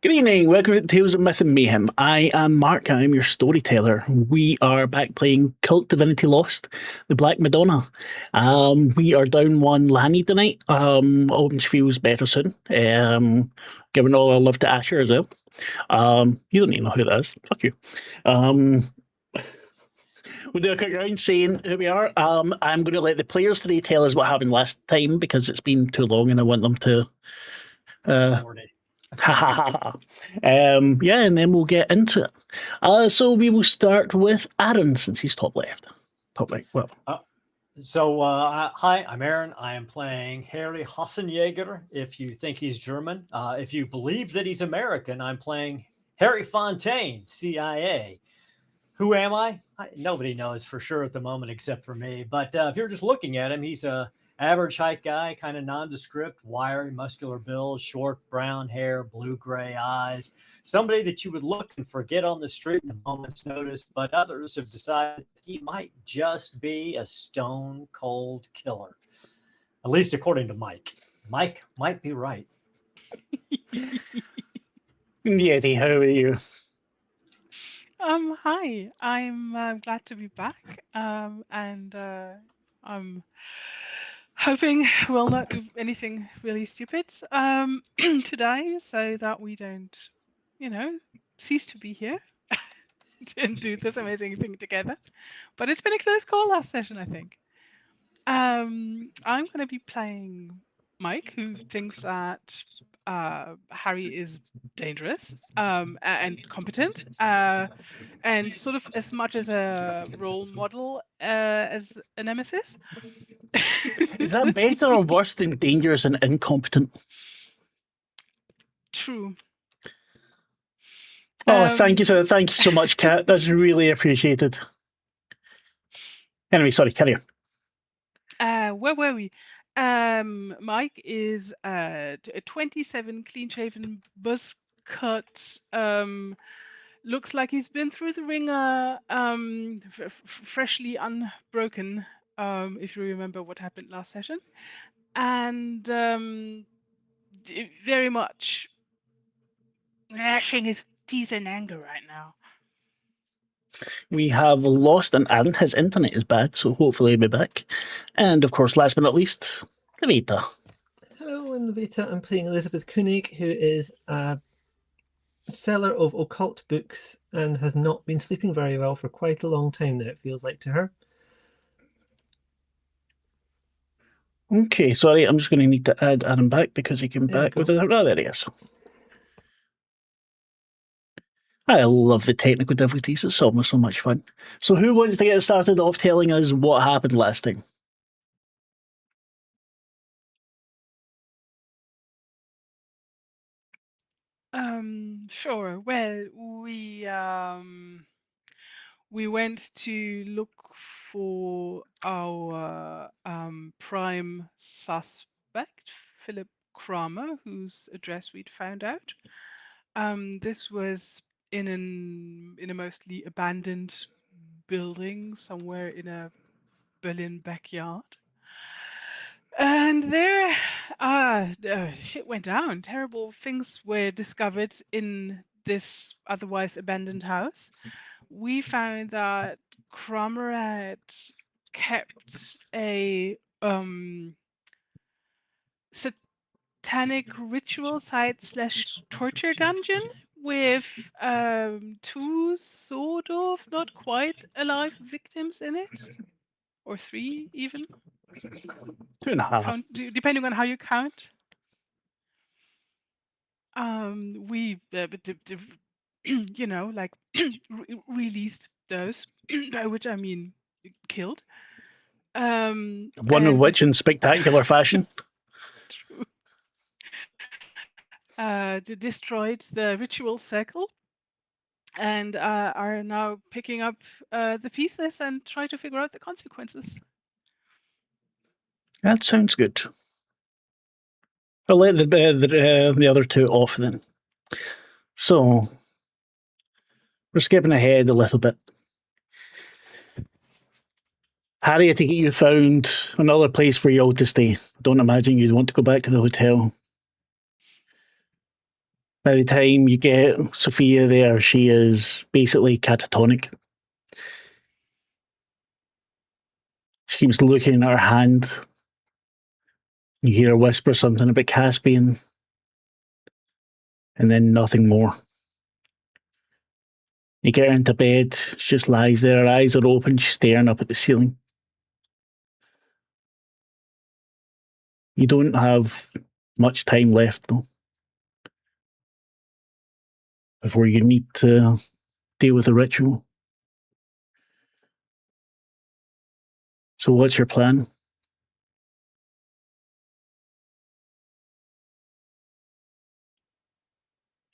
Good evening, welcome to Tales of Myth and Mayhem. I am Marc, I am your storyteller. We are back playing Kult Divinity Lost, the Black Madonna. We are down one Lanny tonight. Hoping she feels better soon. Giving all our love to Asher as well. You don't even know who that is. Fuck you. We'll do a quick round saying who we are. I'm going to let the players today tell us what happened last time because it's been too long and I want them to ha ha ha ha. Yeah, and then we'll get into it. So we will start with Aaron since he's top left. Top right, well. Hi, I'm Aaron. I am playing Harry Hassenjäger, if you think he's German. If you believe that he's American, I'm playing Harry Fontaine, CIA. Who am I? Nobody knows for sure at the moment except for me. But if you're just looking at him, he's a average height guy, kind of nondescript, wiry, muscular build, short brown hair, blue-gray eyes. Somebody that you would look and forget on the street in a moment's notice, but others have decided he might just be a stone-cold killer. At least according to Mike. Mike might be right. Yeti, how are you? Hi. I'm glad to be back. And I'm hoping we'll not do anything really stupid today, so that we don't, cease to be here and do this amazing thing together. But it's been a close call last session, I think. I'm going to be playing Mike, who thinks that Harry is dangerous and competent, and sort of as much as a role model as a nemesis. Is that better or worse than dangerous and incompetent? True. Oh, thank you so much, Kat. That's really appreciated. Anyway, sorry, carry on. Where were we? Mike is a 27, clean-shaven, buzz cut. Looks like he's been through the ringer, freshly unbroken. If you remember what happened last session, and very much gnashing his teeth in anger right now. We have lost an Aaron. His internet is bad, so hopefully he'll be back. And of course, last but not least, Lavaita. Hello, I'm Lavaita. I'm playing Elisabeth König, who is a seller of occult books and has not been sleeping very well for quite a long time now, it feels like to her. Okay, sorry, I'm just going to need to add Aaron back because he came back with it. Oh, there he is. I love the technical difficulties. It's almost so much fun. So who wants to get started off telling us what happened last time? Sure. Well, we went to look for our prime suspect, Filip Kramer, whose address we'd found out. This was in a mostly abandoned building somewhere in a Berlin backyard. And there, shit went down. Terrible things were discovered in this otherwise abandoned house. We found that Kramer had kept a satanic ritual site / torture dungeon with two sort of not quite alive victims in it, or three even. 2.5. Depending on how you count. We like released those, by which I mean killed. One of which in spectacular fashion. True. Destroyed the ritual circle and are now picking up the pieces and try to figure out the consequences. That sounds good. I'll let the other two off then. So, we're skipping ahead a little bit. Harry, I think you found another place for you all to stay. I don't imagine you'd want to go back to the hotel. By the time you get Sophia there, she is basically catatonic. She keeps looking at her hand. You hear her whisper something about Caspian, and then nothing more. You get her into bed. She just lies there. Her eyes are open. She's staring up at the ceiling. You don't have much time left, though, before you need to deal with the ritual. So what's your plan?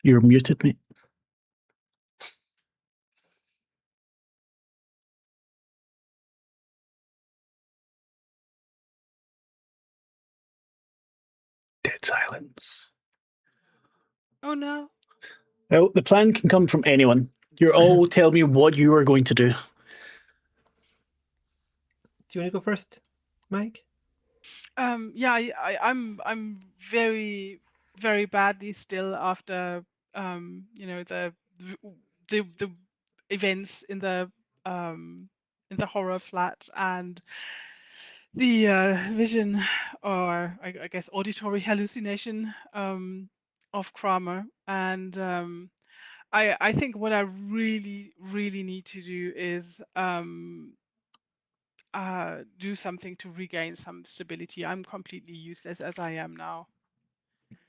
You're muted, mate. Dead silence. Oh no. Well, the plan can come from anyone. You're all tell me what you are going to do. Do you want to go first, Mike? Yeah, I'm very, very badly still after the events in the horror flat and the vision, or I guess auditory hallucination of Kramer. And I think what I really, really need to do is do something to regain some stability. I'm completely useless as I am now.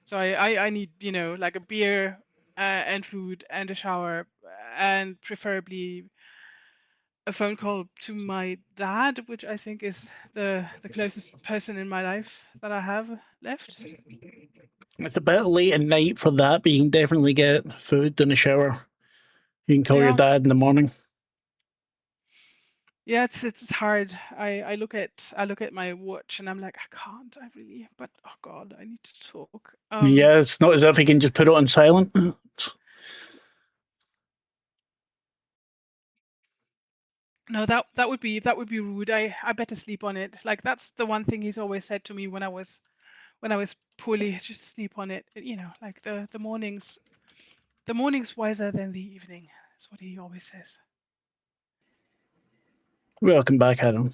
So I need, like a beer and food and a shower and preferably a phone call to my dad, which I think is the closest person in my life that I have left. It's a bit late at night for that, but you can definitely get food and a shower. You can call your Yeah. dad in the morning. Yeah, it's hard. I look at my watch and I'm like, I can't, I really, but oh God, I need to talk. Yeah, it's not as if you can just put it on silent. No, that would be rude. I better sleep on it. Like that's the one thing he's always said to me when I was poorly. Just sleep on it. Like the mornings wiser than the evening. That's what he always says. Welcome back, Adam.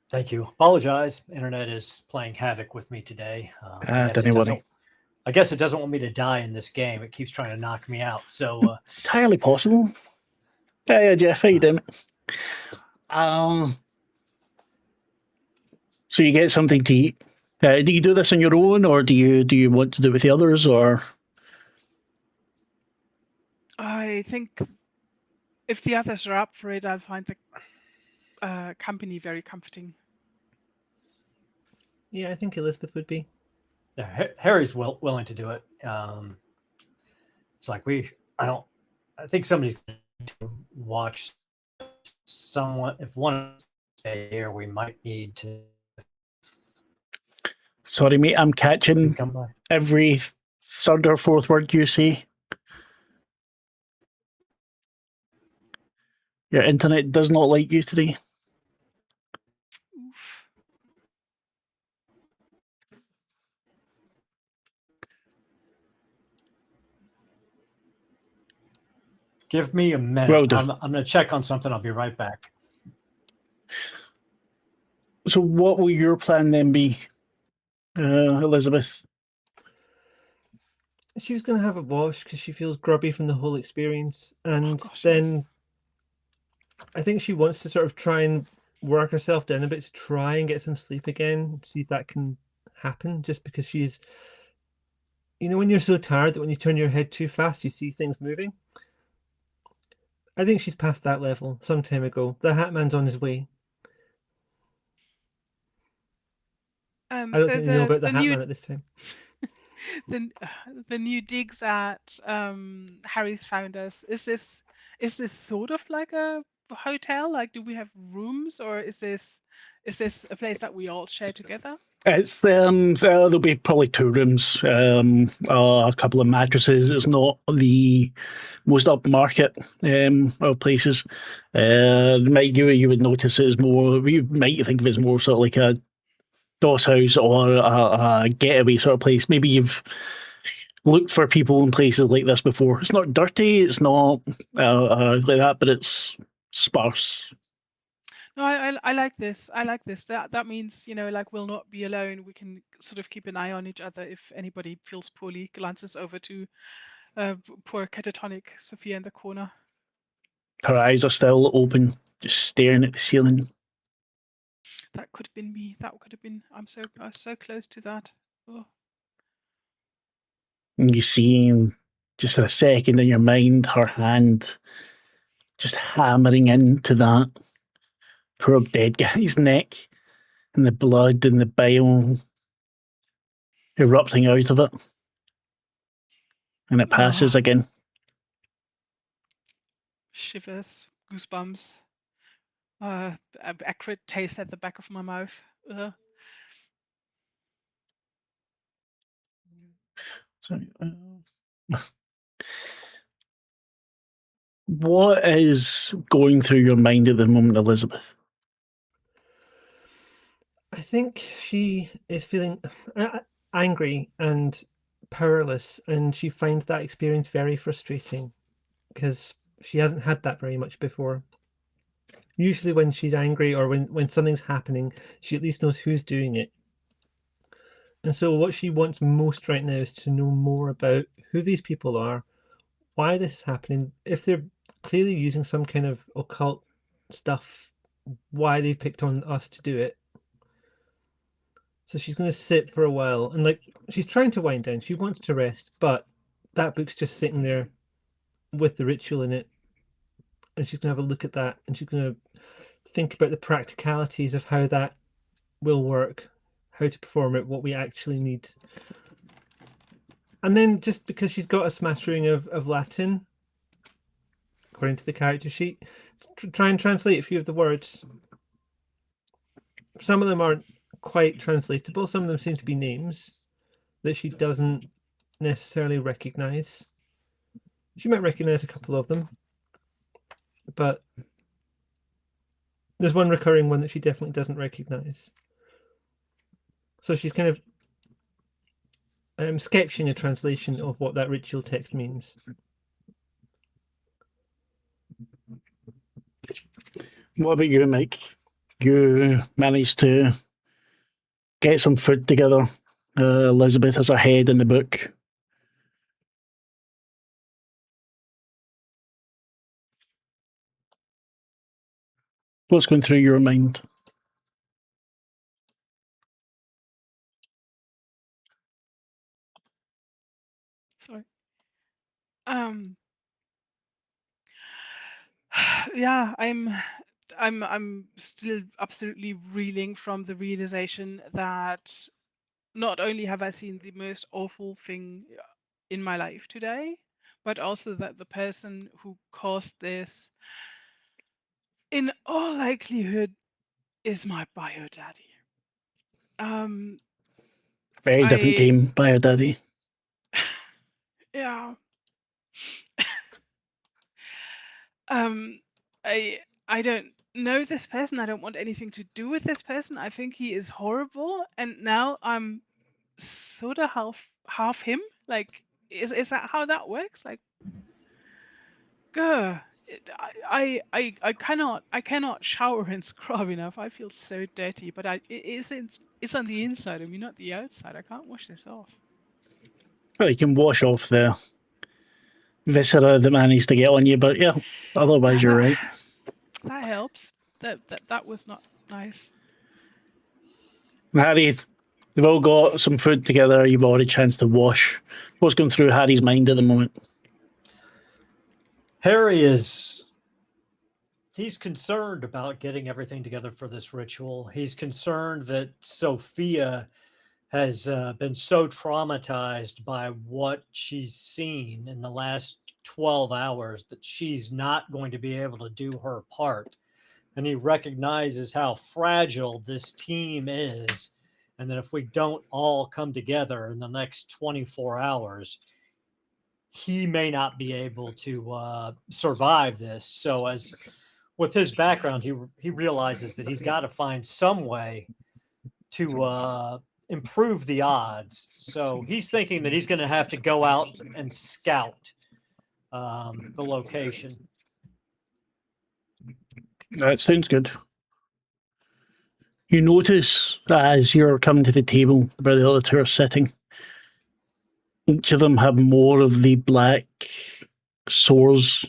Thank you. Apologize. Internet is playing havoc with me today. I guess it doesn't want me to die in this game. It keeps trying to knock me out. So entirely possible. Yeah, Jeff, how you doing? So you get something to eat. Do you do this on your own, or do you want to do it with the others, or? I think if the others are up for it, I'll find the company very comforting. Yeah, I think Elisabeth would be. Yeah, Harry's willing to do it. It's like I think somebody's going to watch someone. If one stay here, we might need to. Sorry, mate, I'm catching every third or fourth word you say. Your internet does not like you today. Oof. Give me a minute. I'm going to check on something. I'll be right back. So what will your plan then be, Elisabeth? She's going to have a wash because she feels grubby from the whole experience. And Yes. I think she wants to sort of try and work herself down a bit to try and get some sleep again, see if that can happen, just because she's, when you're so tired that when you turn your head too fast, you see things moving. I think she's past that level some time ago. The Hat Man's on his way. I don't think they know about the Hat Man at this time. The new digs at Harry's found us. Is this sort of like a hotel? Like, do we have rooms, or is this a place that we all share together? It's there'll be probably 2 rooms, a couple of mattresses. It's not the most upmarket of places. You would notice it's more. You might think of it as more sort of like a doss house or a getaway sort of place. Maybe you've looked for people in places like this before. It's not dirty, it's not like that, but it's sparse. No, I like this. I like this. That means, like we'll not be alone. We can sort of keep an eye on each other. If anybody feels poorly, glances over to poor catatonic Sophia in the corner. Her eyes are still open, just staring at the ceiling. That could have been me. That could have been. I was so close to that. Oh. And you see, just a second in your mind, her hand just hammering into that poor dead guy's neck, and the blood and the bile erupting out of it. And it passes again. Shivers, goosebumps. Acrid taste at the back of my mouth. Sorry, what is going through your mind at the moment, Elisabeth? I think she is feeling angry and powerless, and she finds that experience very frustrating because she hasn't had that very much before. Usually when she's angry or when something's happening, she at least knows who's doing it. And so what she wants most right now is to know more about who these people are, why this is happening, if they're clearly using some kind of occult stuff, why they've picked on us to do it. So she's going to sit for a while, and like she's trying to wind down. She wants to rest, but that book's just sitting there with the ritual in it, and she's going to have a look at that, and she's going to think about the practicalities of how that will work, how to perform it, what we actually need. And then just because she's got a smattering of Latin, according to the character sheet, try and translate a few of the words. Some of them aren't quite translatable. Some of them seem to be names that she doesn't necessarily recognize. She might recognize a couple of them, but there's one recurring one that she definitely doesn't recognize. So she's kind of sketching a translation of what that ritual text means. What about you, Mike? You managed to get some food together. Elisabeth has her head in the book. What's going through your mind? Sorry. Yeah, I'm still absolutely reeling from the realization that not only have I seen the most awful thing in my life today, but also that the person who caused this, in all likelihood, is my bio daddy. Very different game, Bio Daddy. Yeah. I don't know this person. I don't want anything to do with this person. I think he is horrible, and now I'm sort of half him. Like, is that how that works? Like, I cannot shower and scrub enough. I feel so dirty, but it's on the inside of me, not the outside. I can't wash this off. Well, you can wash off the viscera that managed to get on you, but yeah, otherwise you're right. That helps. That was not nice. Harry, they've all got some food together. You've already had a chance to wash. What's going through Harry's mind at the moment? Harry he's concerned about getting everything together for this ritual. He's concerned that Sophia has been so traumatized by what she's seen in the last 12 hours that she's not going to be able to do her part. And he recognizes how fragile this team is, and that if we don't all come together in the next 24 hours, he may not be able to survive this. So with his background, he realizes that he's got to find some way to improve the odds. So he's thinking that he's going to have to go out and scout the location. That sounds good. You notice as you're coming to the table where the other two are sitting, each of them have more of the black sores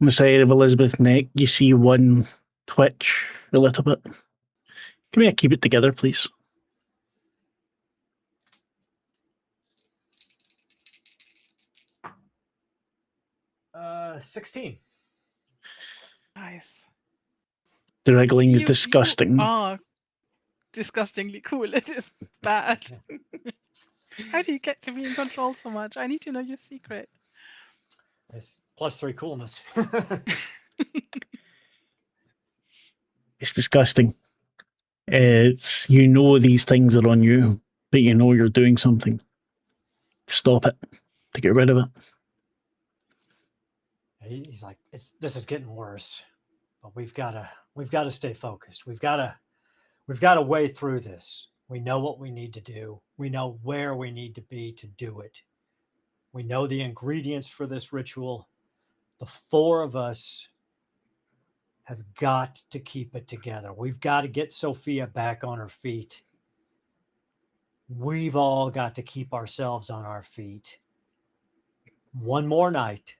on the side of Elisabeth's neck. You see one twitch a little bit. Can we keep it together, please? Uh, 16. Nice. The wriggling is disgusting. You are disgustingly cool. It is bad. How do you get to be in control so much? I need to know your secret. It's +3 coolness. It's disgusting. It's, you know these things are on you, but you know you're doing something. Stop it. To get rid of it. He's like, this is getting worse, but we've got to stay focused. We've got to weigh through this. We know what we need to do. We know where we need to be to do it. We know the ingredients for this ritual. The four of us have got to keep it together. We've got to get Sophia back on her feet. We've all got to keep ourselves on our feet. One more night.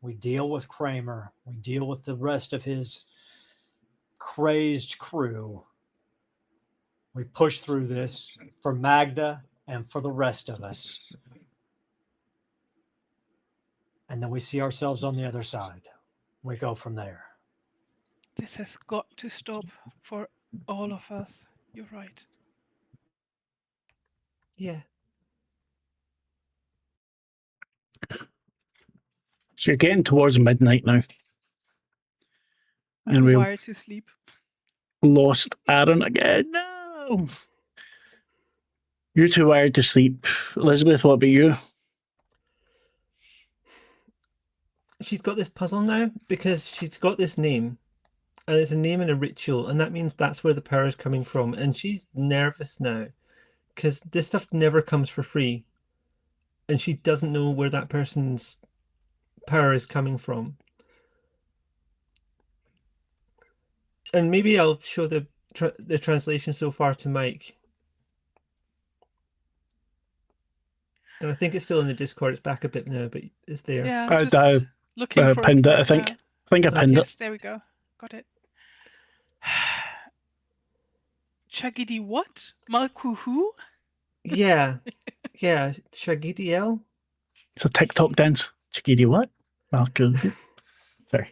We deal with Kramer. We deal with the rest of his crazed crew. We push through this for Magda and for the rest of us. And then we see ourselves on the other side. We go from there. This has got to stop for all of us. You're right. Yeah. So you're getting towards midnight now. And we've Wired to sleep. lost Aaron again. No! You're too wired to sleep. Elisabeth, what about you? She's got this puzzle now because she's got this name. And it's a name and a ritual, and that means that's where the power is coming from. And she's nervous now because this stuff never comes for free. And she doesn't know where that person's power is coming from. And maybe I'll show the translation so far to Mike. And I think it's still in the Discord. It's back a bit now, but it's there. Yeah, I just looking for pinned it. it, I think. I think I pinned Yes, there we go. Got it. Chagidi what? Malku who? Yeah. Yeah. Shagidiel? It's a TikTok dance. Chiquiti, what? Sorry.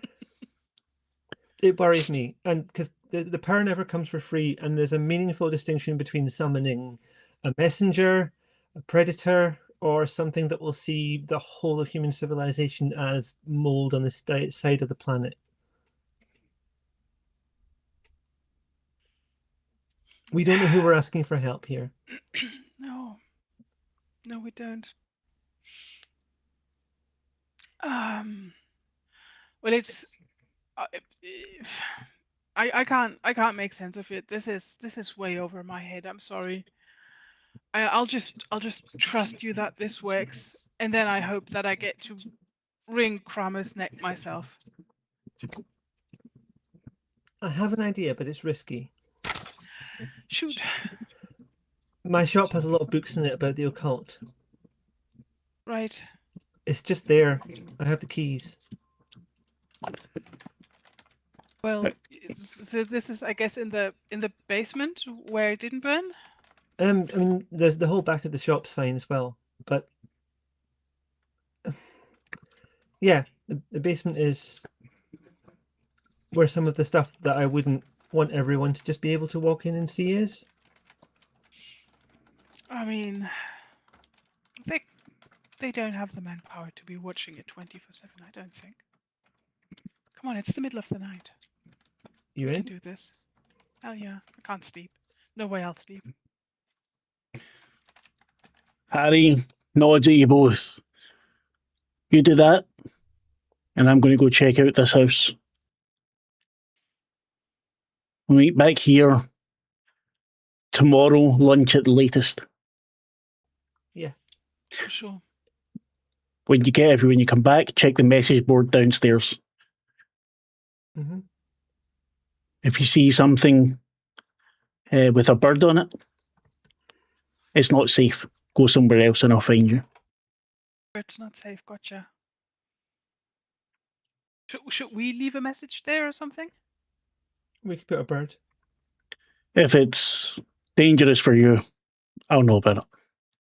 It worries me. And because the power never comes for free, and there's a meaningful distinction between summoning a messenger, a predator, or something that will see the whole of human civilization as mold on the side of the planet. We don't know who we're asking for help here. No, we don't. Well, it's. I can't make sense of it. This is way over my head. I'm sorry. I'll just trust you that this works, and then I hope that I get to wring Kramer's neck myself. I have an idea, but it's risky. Shoot. My shop has a lot of books in it about the occult. Right. It's just there. I have the keys. Well, so this is, I guess, in the basement where it didn't burn. I mean, there's the whole back of the shop's fine as well, but yeah, the basement is where some of the stuff that I wouldn't want everyone to just be able to walk in and see is. I mean, they don't have the manpower to be watching it 24/7. I don't think. Come on, it's the middle of the night. You We in? can do this. Hell yeah, I can't sleep. No way I'll sleep. Harry nods at you both. You do that, and I'm going to go check out this house. We'll meet back here tomorrow, lunch at the latest. Yeah. For sure. When you come back, check the message board downstairs. Mm-hmm. If you see something with a bird on it, it's not safe. Go somewhere else and I'll find you. It's not safe. Gotcha. Should we leave a message there or something? We could put a bird. If it's dangerous for you, I'll know about it.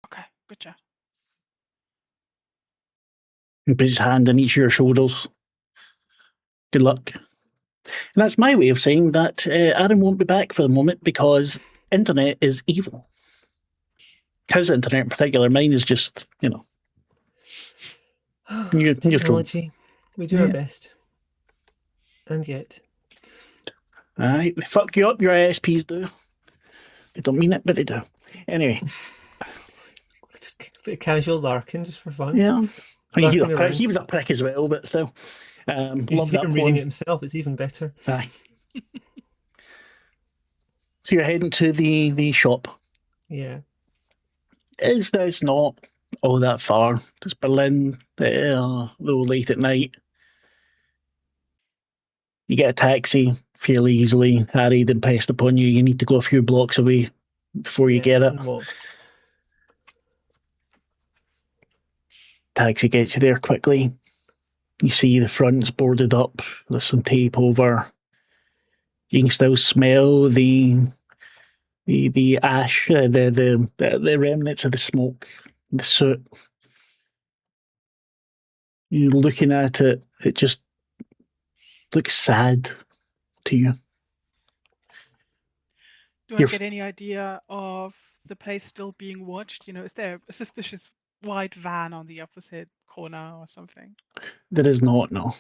Okay, gotcha. He puts his hand on each of your shoulders. Good luck. And that's my way of saying that Aaron won't be back for the moment because internet is evil. His internet in particular, mine is just, neutral. Technology. We do our Yeah. best. And yet. Aye, they fuck you up, your ISPs do. They don't mean it, but they do. Anyway. It's a bit of casual larking just for fun. Yeah. I mean, he Larking around. was a prick as well, but still. You Love should hear that him reading one. it himself. It's even better. Aye. So you're heading to the shop. Yeah. It's not all that far. It's Berlin, though late at night. You get a taxi fairly easily, harried and pressed upon you. You need to go a few blocks away before you get it. And walk. Taxi gets you there quickly. You see the front's boarded up. There's some tape over. You can still smell the ash, the remnants of the smoke, the soot. You're looking at it. It just looks sad to you. Do I You're get any idea of the place still being watched? Is there a suspicious white van on the opposite corner or something? There is not, no.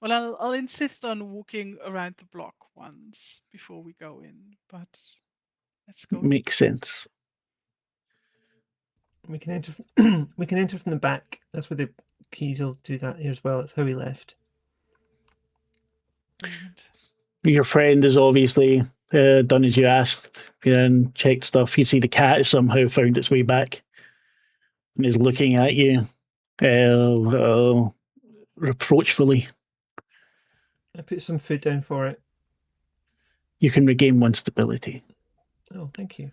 Well, I'll insist on walking around the block once before we go in, but let's go. Makes sense. We can enter. We can enter from the back. That's where the keys will do that here as well. That's how we left. Brilliant. Your friend has obviously done as you asked, and checked stuff. You see the cat somehow found its way back and is looking at you reproachfully. I put some food down for it. You can regain 1 stability. Oh, thank you.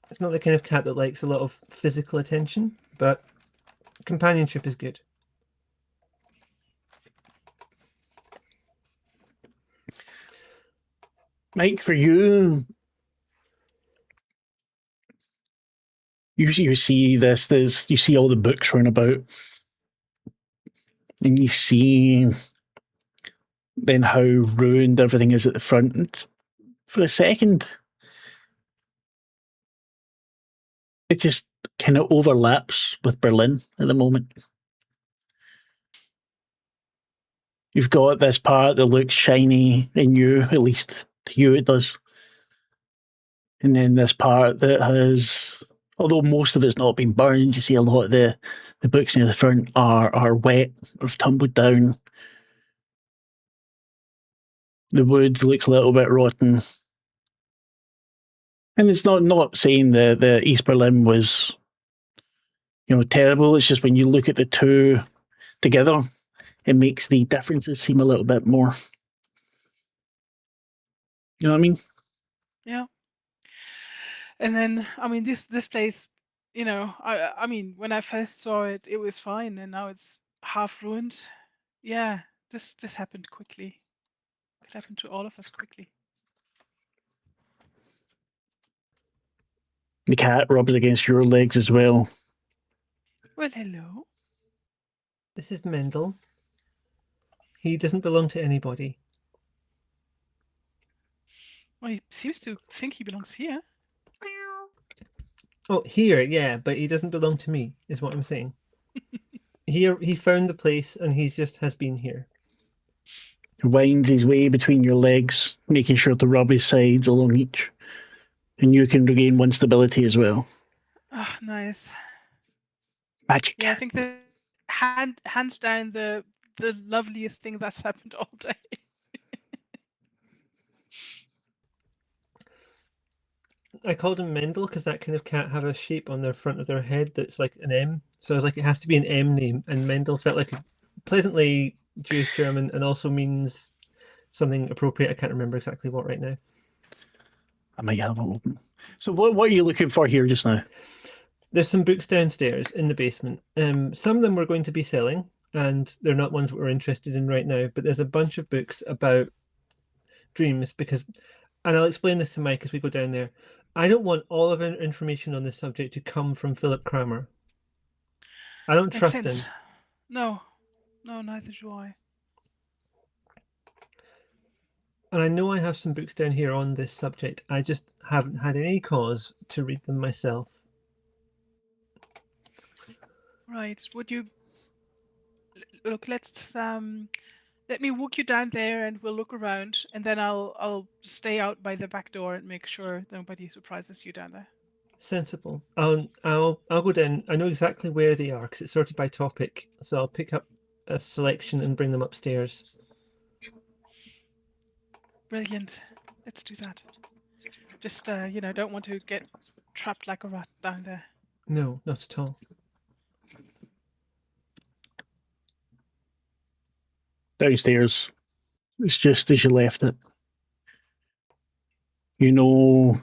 It's not the kind of cat that likes a lot of physical attention, but companionship is good. Mike, for you, you see this. You see all the books round about, and you see then how ruined everything is at the front. And for a second, it just kind of overlaps with Berlin at the moment. You've got this part that looks shiny and new, at least to you it does. And then this part that has, although most of it's not been burned, you see a lot of the books near the front are wet or have tumbled down. The wood looks a little bit rotten. And it's not saying the East Berlin was, terrible. It's just when you look at the two together, it makes the differences seem a little bit more. You know what I mean? Yeah. And then, this place, I mean, when I first saw it, it was fine, and now it's half ruined. Yeah, this happened quickly. It happened to all of us quickly. The cat rubs against your legs as well. Well, hello. This is Mendel. He doesn't belong to anybody. Well, he seems to think he belongs here. Oh, here, yeah, but he doesn't belong to me, is what I'm saying. He found the place and he just has been here. He winds his way between your legs, making sure to rub his sides along each. And you can regain 1 stability as well. Ah, nice. Magic. Yeah, I think the hands down the loveliest thing that's happened all day. I called him Mendel because that kind of cat have a shape on their front of their head that's like an M. So I was like, it has to be an M name, and Mendel felt like a pleasantly Jewish German and also means something appropriate. I can't remember exactly what right now. I might have it open. So what are you looking for here just now? There's some books downstairs in the basement. Some of them we're going to be selling, and they're not ones that we're interested in right now. But there's a bunch of books about dreams because, and I'll explain this to Mike as we go down there. I don't want all of our information on this subject to come from Filip Kramer. I don't Makes trust sense. him. No, neither do I. And I know I have some books down here on this subject. I just haven't had any cause to read them myself. Right. Would you look? Let me walk you down there, and we'll look around, and then I'll stay out by the back door and make sure nobody surprises you down there. Sensible. I'll go down. I know exactly where they are because it's sorted by topic. So I'll pick up a selection and bring them upstairs. Brilliant. Let's do that. Just don't want to get trapped like a rat down there. No, not at all. Downstairs. It's just as you left it. You know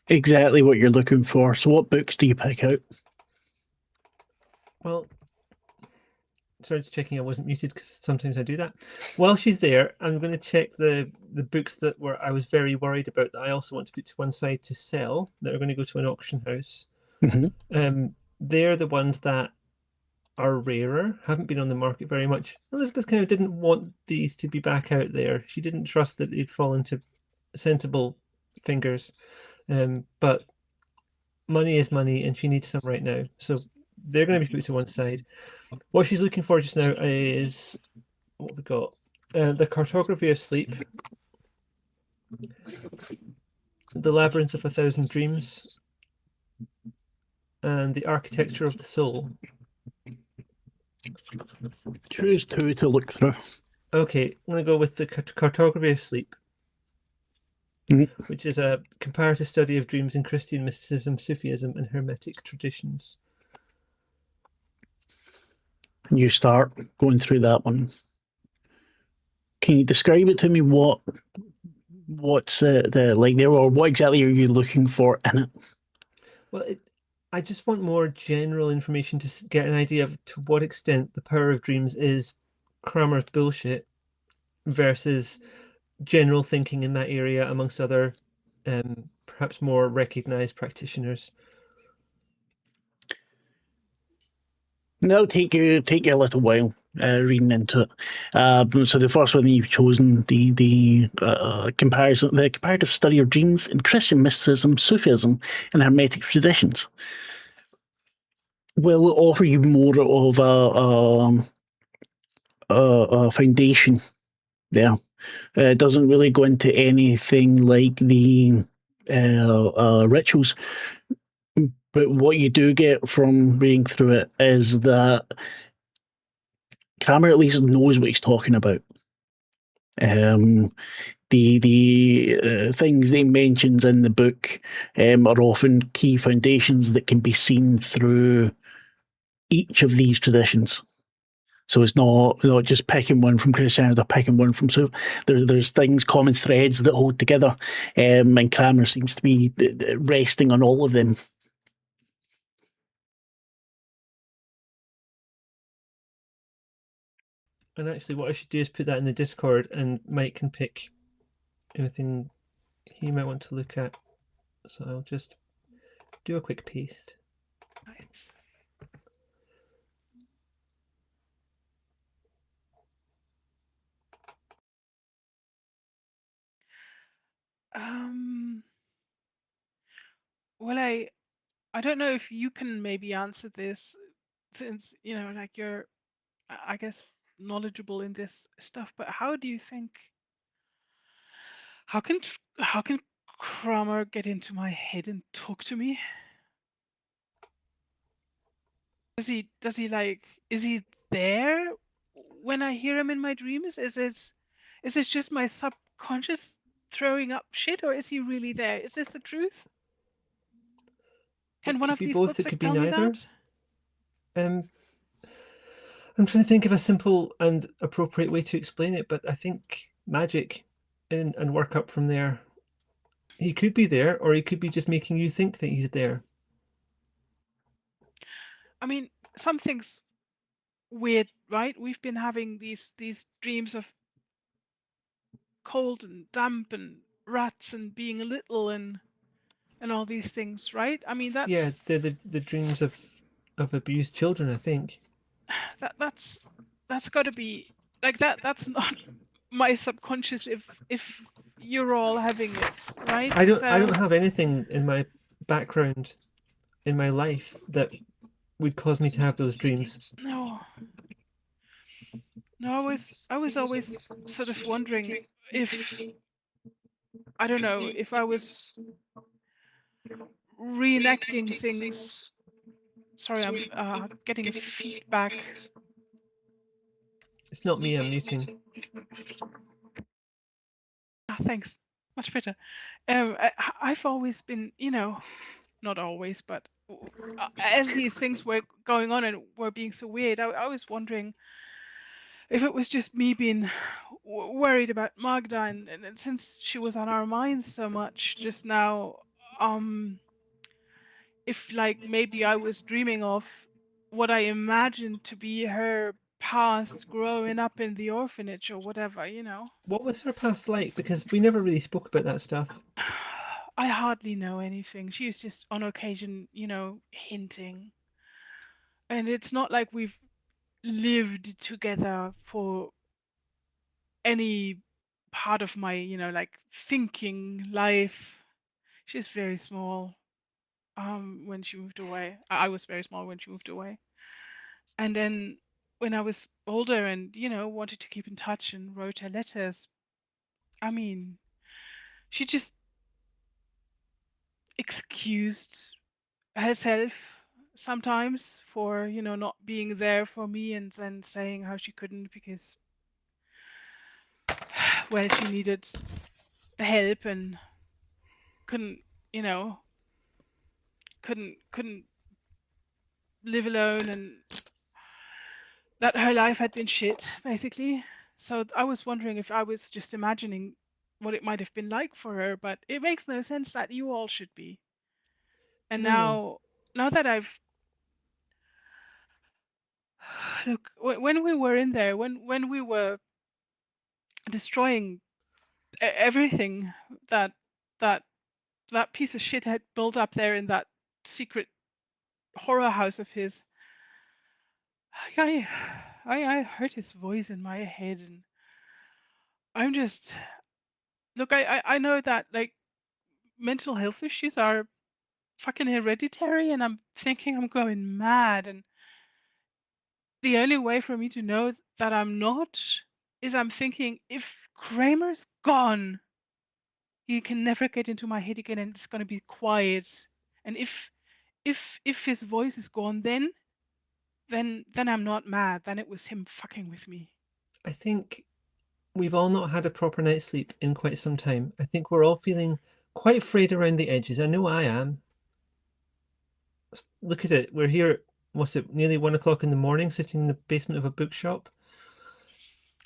exactly what you're looking for. So what books do you pick out? Well, sorry, just checking I wasn't muted because sometimes I do that. While she's there, I'm going to check the books that I was very worried about that I also want to put to one side to sell that are going to go to an auction house. Mm-hmm. They're the ones that are rarer, haven't been on the market very much. Elisabeth kind of didn't want these to be back out there. She didn't trust that they'd fall into sensible fingers. But money is money, and she needs some right now. So they're going to be put to one side. What she's looking for just now is what we got: the Cartography of Sleep, the Labyrinth of a Thousand Dreams, and the Architecture of the Soul. Choose two to look through. Okay, I'm going to go with the Cartography of Sleep, which is a comparative study of dreams in Christian mysticism, Sufism, and Hermetic traditions. And you start going through that one. Can you describe it to me? What's the like there, or what exactly are you looking for in it? Well, I just want more general information to get an idea of to what extent the power of dreams is Kramer's bullshit versus general thinking in that area amongst other perhaps more recognized practitioners. That'll take you a little while reading into it. So the first one you've chosen, the comparative study of dreams in Christian mysticism, Sufism, and Hermetic traditions, will offer you more of a foundation there. It doesn't really go into anything like the rituals. But what you do get from reading through it is that Kramer at least knows what he's talking about. The things that he mentions in the book are often key foundations that can be seen through each of these traditions. So it's not just picking one from Christianity or picking one from there's things, common threads that hold together, and Kramer seems to be resting on all of them. And actually, what I should do is put that in the Discord, and Mike can pick anything he might want to look at. So I'll just do a quick paste. Nice. Well, I don't know if you can maybe answer this, since like you're, I guess, knowledgeable in this stuff. But how do you think? How can Kramer get into my head and talk to me? Does he like, is he there when I hear him in my dreams? Is this just my subconscious throwing up shit, or is he really there? Is this the truth? Can It one could of be these both. books It could be tell me neither. that? I'm trying to think of a simple and appropriate way to explain it, but I think magic and work up from there. He could be there, or he could be just making you think that he's there. I mean, something's weird, right? We've been having these dreams of cold and damp and rats and being little and all these things, right? I mean, Yeah, that's the dreams of abused children, I think. that's got to be like that. That's not my subconscious. If you're all having it, right? I So don't have anything in my background in my life that would cause me to have those dreams. no, no. I was always sort of wondering if, I don't know, if I was reenacting things. Sorry, I'm getting a feedback. It's not me, I'm muting. Thanks. Much better. I've always been, not always, but as these things were going on and were being so weird, I was wondering if it was just me being worried about Magda, and since she was on our minds so much just now, if like maybe I was dreaming of what I imagined to be her past growing up in the orphanage or whatever, What was her past like? Because we never really spoke about that stuff. I hardly know anything. She was just on occasion, hinting. And it's not like we've lived together for any part of my, like thinking life. She's very small. When she moved away. I was very small when she moved away. And then when I was older and, wanted to keep in touch and wrote her letters, I mean, she just excused herself sometimes for, not being there for me, and then saying how she couldn't because, well, she needed the help and couldn't, couldn't live alone, and that her life had been shit, basically. So I was wondering if I was just imagining what it might have been like for her, but it makes no sense that you all should be. And No. now that I've look, when we were in there, when we were destroying everything that that that piece of shit had built up there in that secret horror house of his, I I heard his voice in my head, and I'm just, look, I know that like mental health issues are fucking hereditary, and I'm thinking I'm going mad, and the only way for me to know that I'm not is I'm thinking, if Kramer's gone, he can never get into my head again, and it's going to be quiet. And if his voice is gone, then I'm not mad. Then it was him fucking with me. I think we've all not had a proper night's sleep in quite some time. I think we're all feeling quite frayed around the edges. I know I am. Look at it. We're here, what's it, nearly 1 o'clock in the morning, sitting in the basement of a bookshop.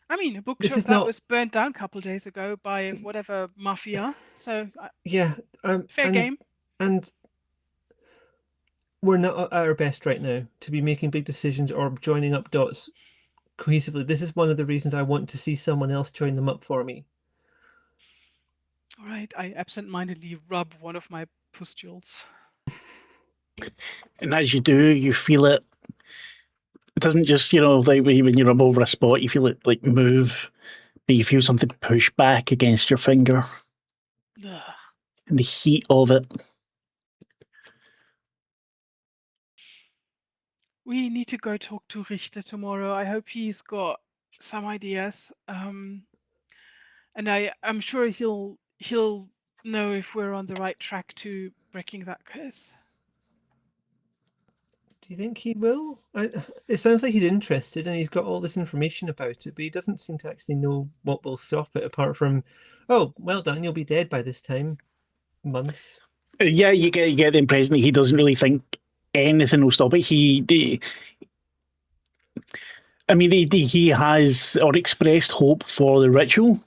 I mean, a This bookshop is that not, was burnt down a couple of days ago by whatever mafia. So yeah, fair game. and we're not at our best right now to be making big decisions or joining up dots cohesively. This is one of the reasons I want to see someone else join them up for me. All right, I absent-mindedly rub one of my pustules. And as you do, you feel it. It doesn't just, like when you rub over a spot, you feel it like move, but you feel something push back against your finger Ugh. and the heat of it. We need to go talk to Richter tomorrow. I hope he's got some ideas. And I'm sure he'll know if we're on the right track to breaking that curse. Do you think he will? It sounds like he's interested and he's got all this information about it, but he doesn't seem to actually know what will stop it, apart from, oh, well done, you'll be dead by this time. Months. Yeah, you get the impression that he doesn't really think anything will stop it. He has or expressed hope for the ritual,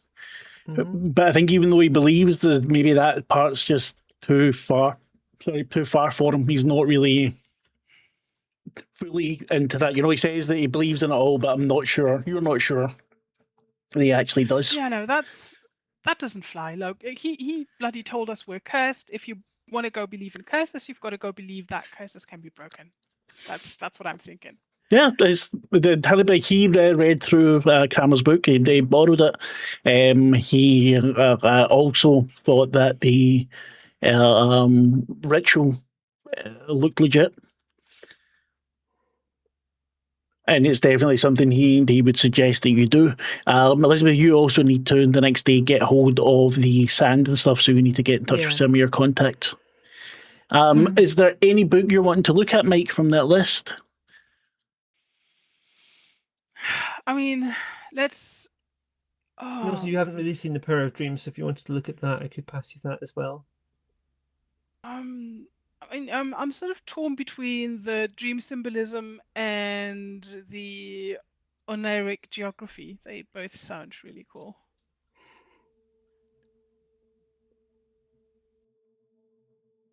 but I think even though he believes that maybe that part's just too far for him, he's not really fully into that. He says that he believes in it all, but I'm not sure. You're not sure that he actually does. Yeah, no, that doesn't fly. Look, he bloody told us we're cursed. If you want to go believe in curses, you've got to go believe that curses can be broken. That's what I'm thinking. Yeah, he read through Kramer's book. He borrowed it. He also thought that the ritual looked legit. And it's definitely something he would suggest that you do. Elisabeth, you also need to, the next day, get hold of the sand and stuff, so you need to get in touch with some of your contacts. Is there any book you're wanting to look at, Mike, from that list? I mean, let's... And also, you haven't really seen The Power of Dreams, so if you wanted to look at that, I could pass you that as well. I'm sort of torn between the dream symbolism and the oniric geography. They both sound really cool.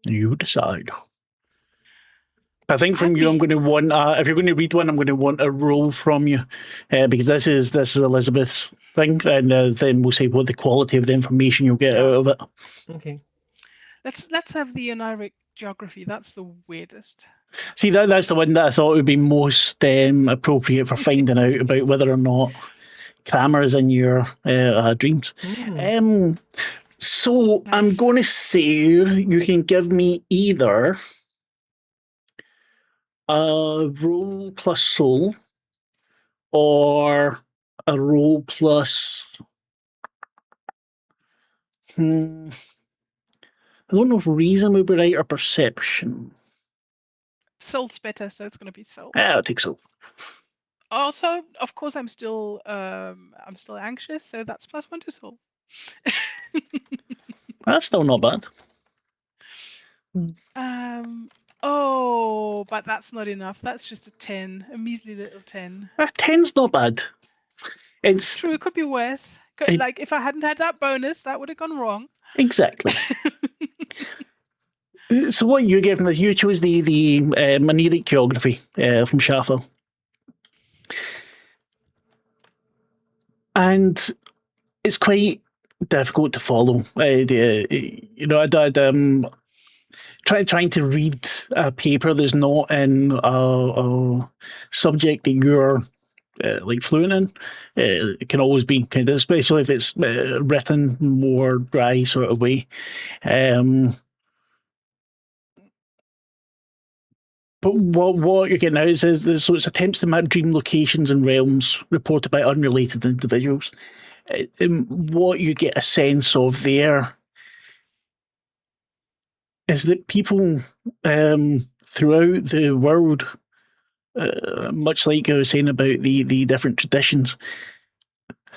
You decide. I think from you, I'm going to want. If you're going to read one, I'm going to want a roll from you, because this is Elisabeth's thing, and then we'll say what the quality of the information you'll get out of it. Okay. Let's have the oniric geography. That's the weirdest. See, that's the one that I thought would be most appropriate for finding out about whether or not Kramer is in your dreams. So nice. I'm going to say you can give me either a roll plus soul or a roll plus... I don't know if reason would be right or perception. Soul's better, so it's going to be soul. Yeah, I'll take soul. Also, of course, I'm still anxious, so that's +1 to soul. That's still not bad. Oh, but that's not enough. That's just a 10, a measly little 10. 10's not bad. It's true. It could be worse. Like if I hadn't had that bonus, that would have gone wrong. Exactly. So what you gave me is you chose the oniric geography from Schaffer. And it's quite difficult to follow. I'd trying to read a paper that's not in a subject that you're fluent in. It can always be kind of, especially if it's written more dry sort of way. But what you're getting out is so it's attempts to map dream locations and realms reported by unrelated individuals. What you get a sense of there is that people throughout the world, much like I was saying about the different traditions,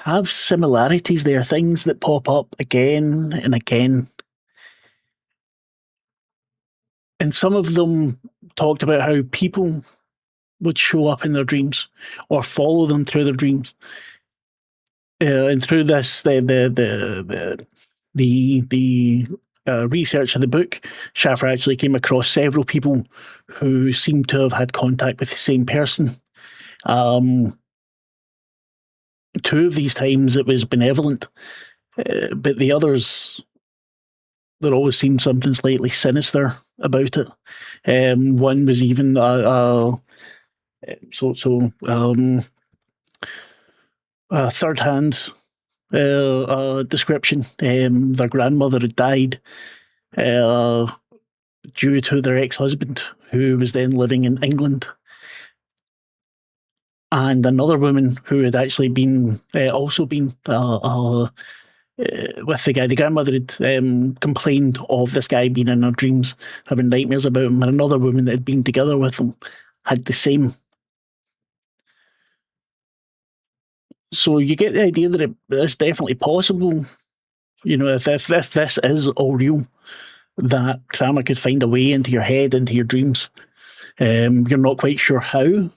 have similarities there, things that pop up again and again. And some of them talked about how people would show up in their dreams or follow them through their dreams. And through this, the research of the book, Schaffer actually came across several people who seemed to have had contact with the same person. 2 of these times it was benevolent, but the others, there always seemed something slightly sinister about it. One was even a third-hand description. Their grandmother had died due to their ex-husband, who was then living in England. And another woman who had actually been with the guy. The grandmother had complained of this guy being in her dreams, having nightmares about him, and another woman that had been together with him had the same. So you get the idea that it's definitely possible, if this is all real, that Kramer could find a way into your head, into your dreams. You're not quite sure how.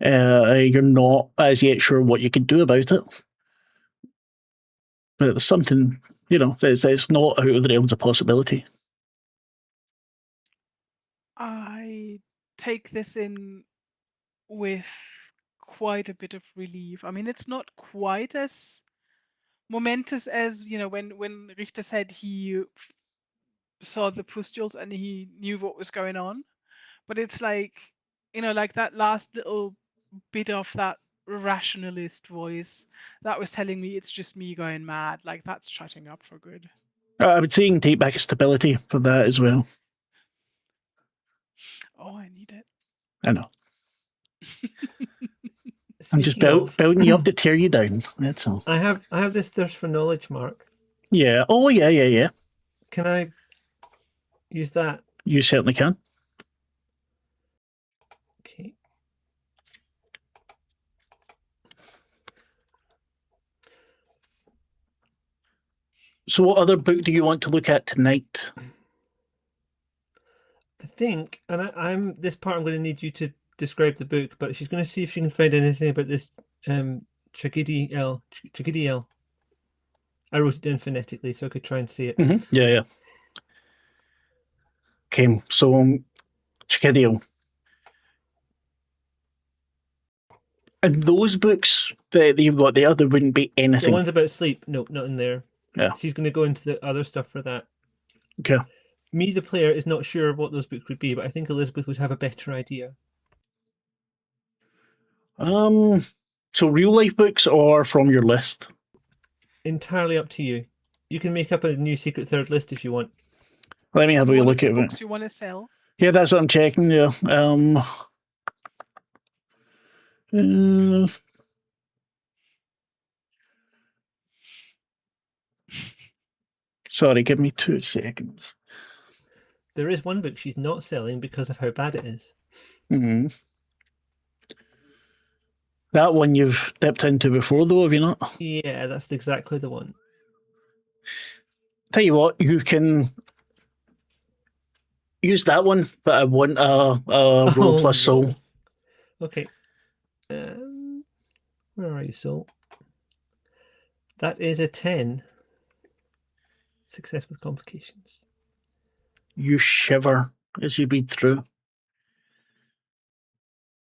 You're not as yet sure what you could do about it. But it's something, it's not out of the realms of possibility. I take this in with quite a bit of relief. I mean, it's not quite as momentous as, when Richter said he saw the pustules and he knew what was going on. But it's like, like that last little bit of that rationalist voice that was telling me it's just me going mad. Like, that's shutting up for good. I would say you can take back a stability for that as well. Oh, I need it. I know. I'm just Speaking of, building you up to tear you down. That's all. I have this thirst for knowledge, Mark. Yeah. Oh, yeah. Can I use that? You certainly can. Okay. So what other book do you want to look at tonight? I think, and I'm this part, I'm going to need you to describe the book, but she's going to see if she can find anything about this Chagidi L. I wrote it down phonetically so I could try and see it. Mm-hmm. Yeah. Okay, so Chagidi. And those books that you've got there wouldn't be The anything. ones about sleep, no, not in there. Yeah. She's going to go into the other stuff for that. Okay. Me, the player, is not sure what those books would be, but I think Elisabeth would have a better idea. So real life books or from your list? Entirely up to you. You can make up a new secret third list if you want. Let me have a wee One of look the at it. books you want to sell? Yeah, that's what I'm checking. Yeah. Sorry, give me 2 seconds. There is one book she's not selling because of how bad it is. Mm-hmm. That one you've dipped into before, though, have you not? Yeah, that's exactly the one. Tell you what, you can use that one, but I want a roll plus soul. No. Okay. Where are you, soul? That is a 10. Success with complications. You shiver as you read through.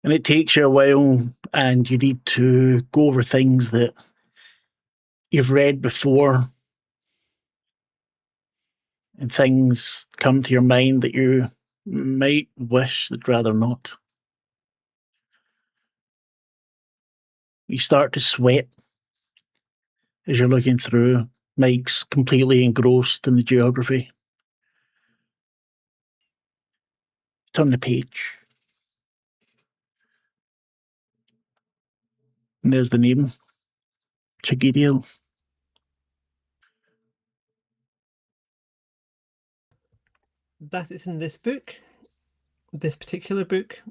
And it takes you a while, and you need to go over things that you've read before, and things come to your mind that you might wish they'd rather not. You start to sweat as you're looking through. Mike's completely engrossed in the geography. Turn the page. And there's the name. Chagidi. That is in this book. This particular book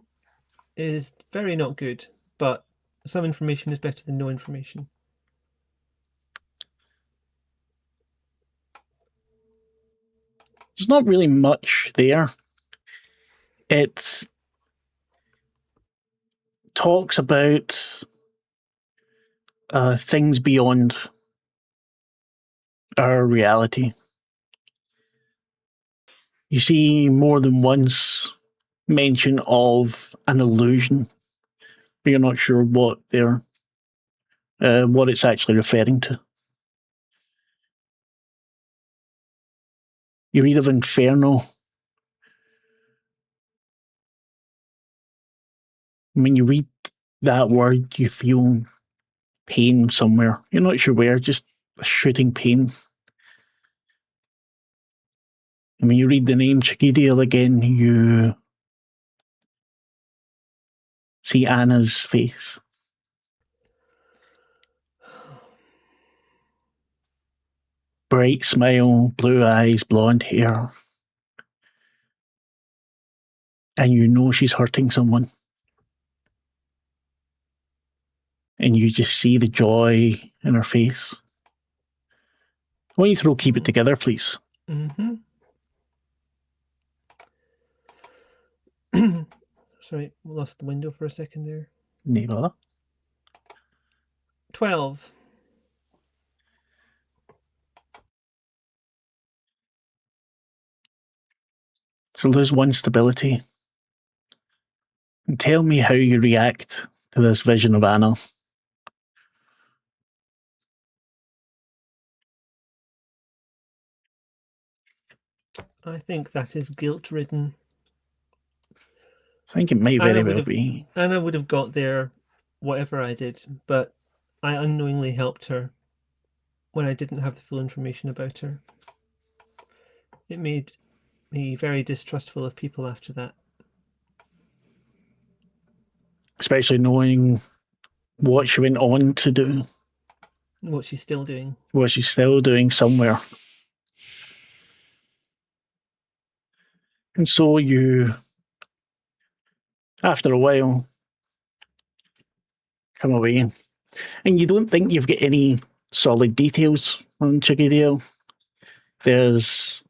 is very not good, but some information is better than no information. There's not really much there. It talks about things beyond our reality. You see more than once mention of an illusion, but you're not sure what it's actually referring to. You read of inferno. When you read that word, you feel pain somewhere. You're not sure where, just a shooting pain. And when you read the name Chagidi again, you see Anna's face. Bright smile, blue eyes, blonde hair. and you know she's hurting someone. And you just see the joy in her face. I want you to throw keep it together, please. Mm-hmm. Sorry, we lost the window for a second there. No bother. 12. So lose one stability. And tell me how you react to this vision of Anna. I think that is guilt-ridden. I think it might very well be. Anna would have got there whatever I did, but I unknowingly helped her when I didn't have the full information about her. It made me very distrustful of people after that. Especially knowing what she went on to do. What she's still doing. What she's still doing somewhere. And so you, after a while, come away. And you don't think you've got any solid details on Chiggy. There's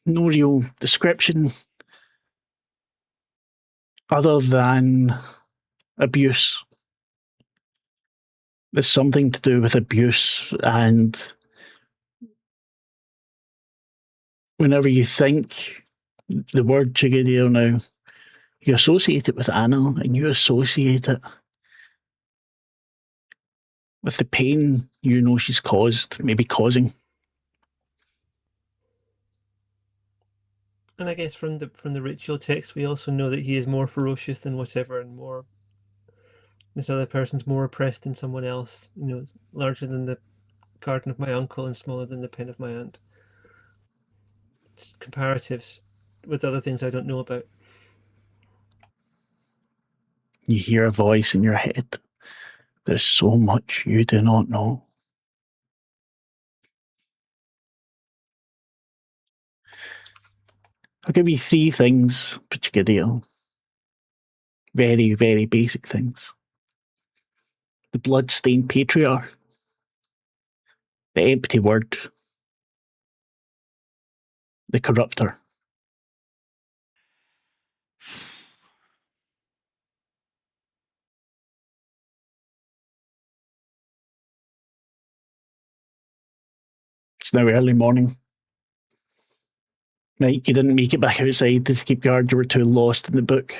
no real description other than abuse. There's something to do with abuse, and whenever you think the word Chiggy now, you associate it with Anna, and you associate it with the pain you know she's caused, maybe causing. And I guess from the ritual text, we also know that he is more ferocious than whatever, and more. This other person's more oppressed than someone else. You know, larger than the garden of my uncle and smaller than the pen of my aunt. It's comparatives with other things I don't know about. You hear a voice in your head. There's so much you do not know. I'll give you 3 things for Chiggy. Very, very basic things. The blood-stained patriarch. The empty word. The corrupter. It's now early morning. Night, you didn't make it back outside to keep guard. You were too lost in the book.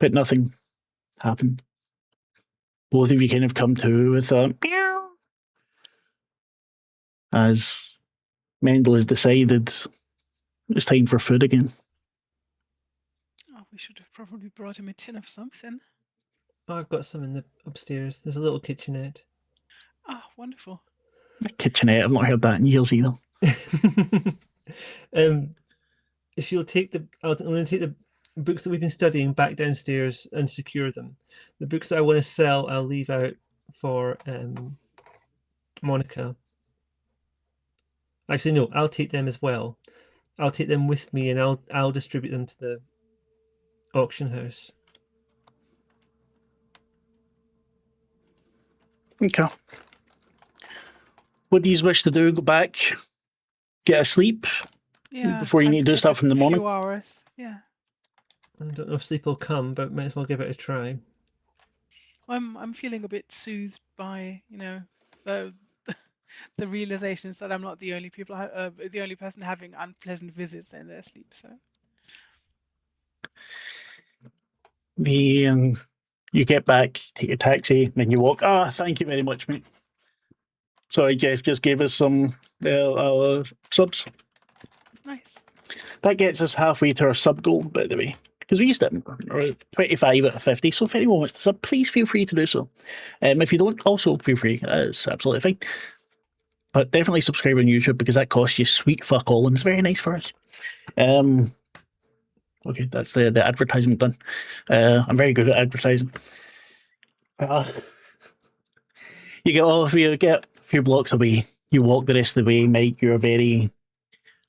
But nothing happened. Both of you kind of come to with a meow as Mendel has decided it's time for food again. Oh, we should have probably brought him a tin of something. Oh, I've got some in the upstairs. There's a little kitchenette. Ah, wonderful. A kitchenette, I've not heard that in years either. If you'll take I'm going to take the books that we've been studying back downstairs and secure them. The books that I want to sell, I'll leave out for Monica. Actually, no, I'll take them as well. I'll take them with me, and I'll distribute them to the auction house. Okay. What do you wish to do? Go back, get a sleep Yeah. before you time need to do take stuff in the a morning? few hours. Yeah. I don't know if sleep will come, but might as well give it a try. I'm feeling a bit soothed by the the realizations that I'm not the only the only person having unpleasant visits in their sleep. So You get back, take your taxi, then you walk. Thank you very much, mate. Sorry, Jeff just gave us some subs. nice. That gets us halfway to our sub goal, by the way. Because we used it 25 out of 50. So if anyone wants to sub, please feel free to do so. If you don't, also feel free. It's absolutely fine. But definitely subscribe on YouTube because that costs you sweet fuck all and it's very nice for us. Okay, that's the advertisement done. I'm very good at advertising. You get a few blocks away. You walk the rest of the way, Mike. You're very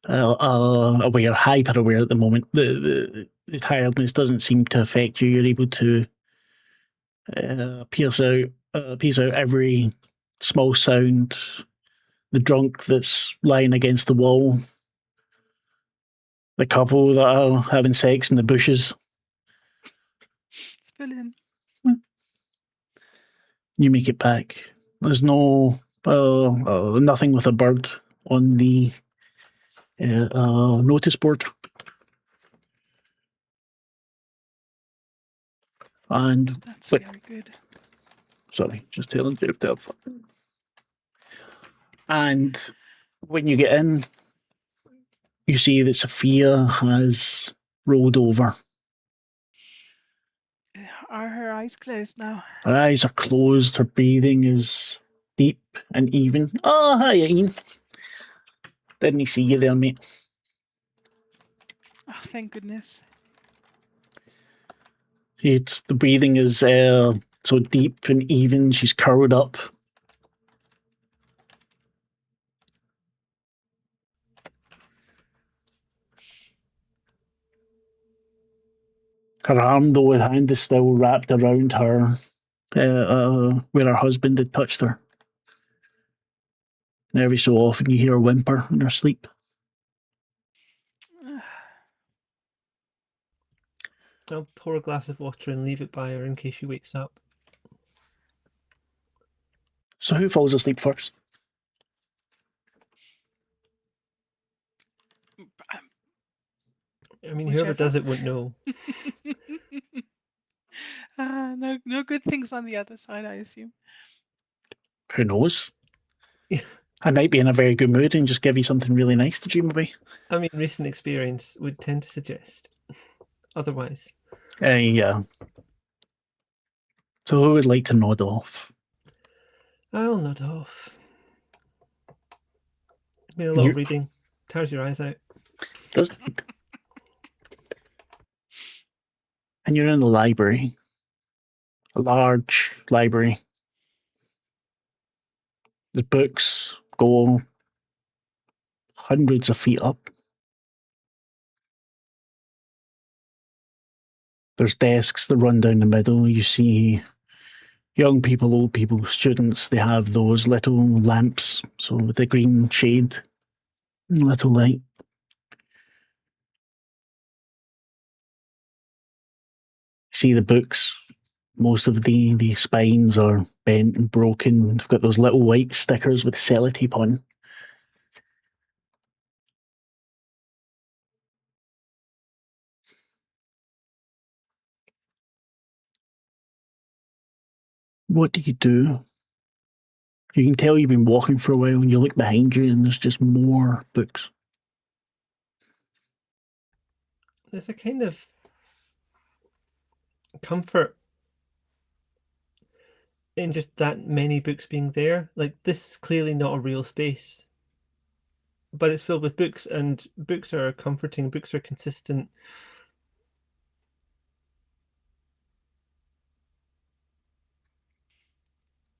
aware, hyper aware at the moment. The tiredness doesn't seem to affect you. You're able to piece out every small sound. The drunk that's lying against the wall. The couple that are having sex in the bushes. It's brilliant. You make it back. There's no nothing with a bird on the notice board. And That's but very good. sorry, just telling you that. And when you get in, you see that Sophia has rolled over. Are her eyes closed now? Her eyes are closed. Her breathing is deep and even. Oh, hi, Ian. Didn't he see you there, mate? Oh, thank goodness. The breathing is so deep and even. She's curled up. Her arm, though, her hand is still wrapped around her, where her husband had touched her. And every so often you hear her whimper in her sleep. I'll pour a glass of water and leave it by her in case she wakes up. So who falls asleep first? I mean, whoever Whichever. does it won't know. No good things on the other side, I assume. Who knows? I might be in a very good mood and just give you something really nice to dream about. I mean, recent experience would tend to suggest otherwise. Yeah. So who would like to nod off? I'll nod off. It's been a lot of reading. Tires your eyes out. Does and you're in the library. A large library. The books go hundreds of feet up. There's desks that run down the middle. You see young people, old people, students. They have those little lamps, so with the green shade and little light. See the books. Most of the spines are bent and broken. They've got those little white stickers with sellotape on. What do? You can tell you've been walking for a while and you look behind you and there's just more books. There's a kind of comfort in just that many books being there. Like, this is clearly not a real space, but it's filled with books, and books are comforting, books are consistent.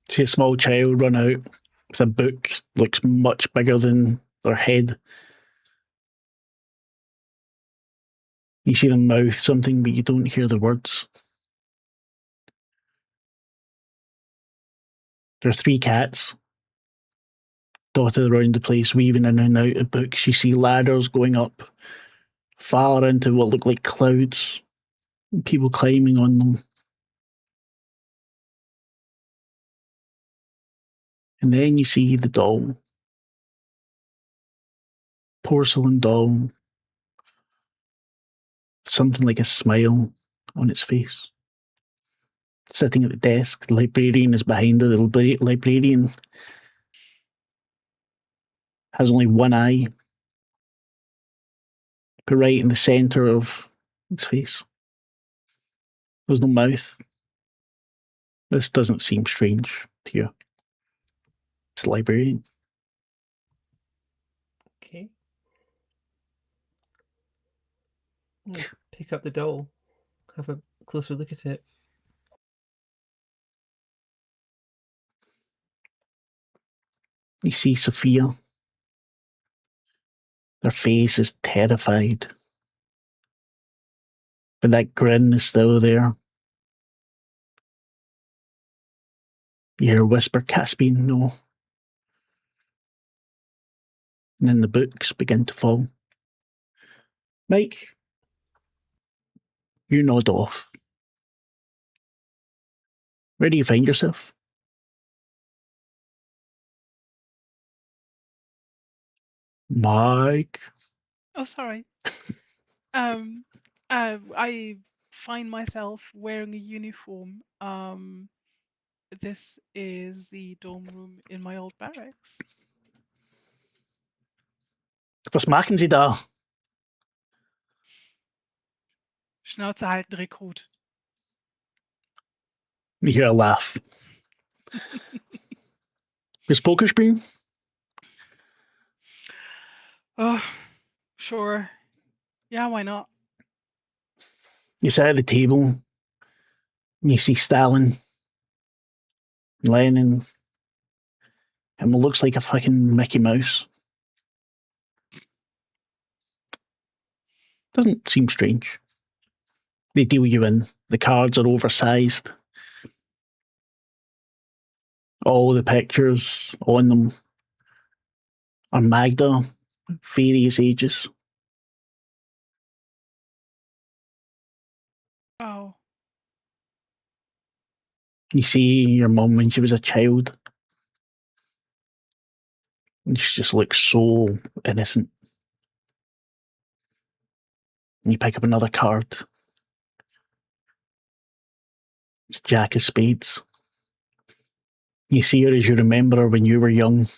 See a small child run out with a book, looks much bigger than their head. You see them mouth something, but you don't hear the words. There are 3 cats dotted around the place, weaving in and out of books. You see ladders going up far into what look like clouds, and people climbing on them. And then you see the doll. Porcelain doll. Something like a smile on its face. Sitting at the desk, the librarian is behind her. The librarian has only one eye, but right in the centre of its face. There's no mouth. This doesn't seem strange to you. It's the librarian. Okay. I'm gonna pick up the doll, have a closer look at it. You see Sophia. Their face is terrified. But that grin is still there. You hear a whisper, Caspian, no. And then the books begin to fall. Mike, you nod off. Where do you find yourself? Mike. Oh, sorry. I find myself wearing a uniform. This is the dorm room in my old barracks. Was machen Sie da? Schnauze halten, Rekrut. You hear a laugh. Is poker spielen? Oh, sure. Yeah, why not? You sit at the table. And you see Stalin, Lenin, and it looks like a fucking Mickey Mouse. Doesn't seem strange. They deal you in. The cards are oversized. All the pictures on them are Magda, various ages. Oh, You see your mum when she was a child. And she just looks so innocent. And you pick up another card. It's Jack of Spades. You see her as you remember her when you were young.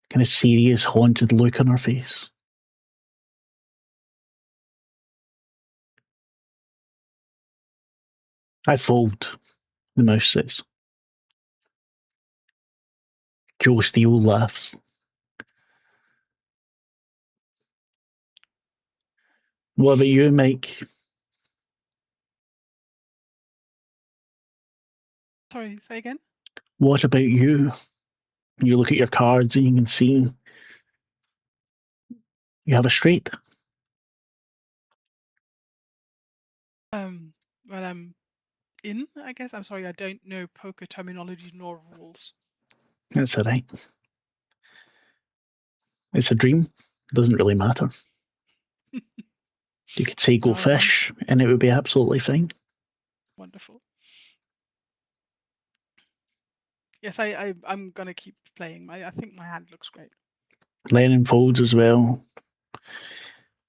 Kind of serious, haunted look on her face. I fold, the mouse says. Joe Steele laughs. What about you, Mike? sorry, say again? What about you? You look at your cards and you can see you have a straight. Well, I'm in, I guess. I'm sorry, I don't know poker terminology nor rules. That's all right. It's a dream. Doesn't really matter. You could say go No, fish and it would be absolutely fine. Wonderful. Yes, I'm gonna keep playing. I think my hand looks great. Lennon folds as well.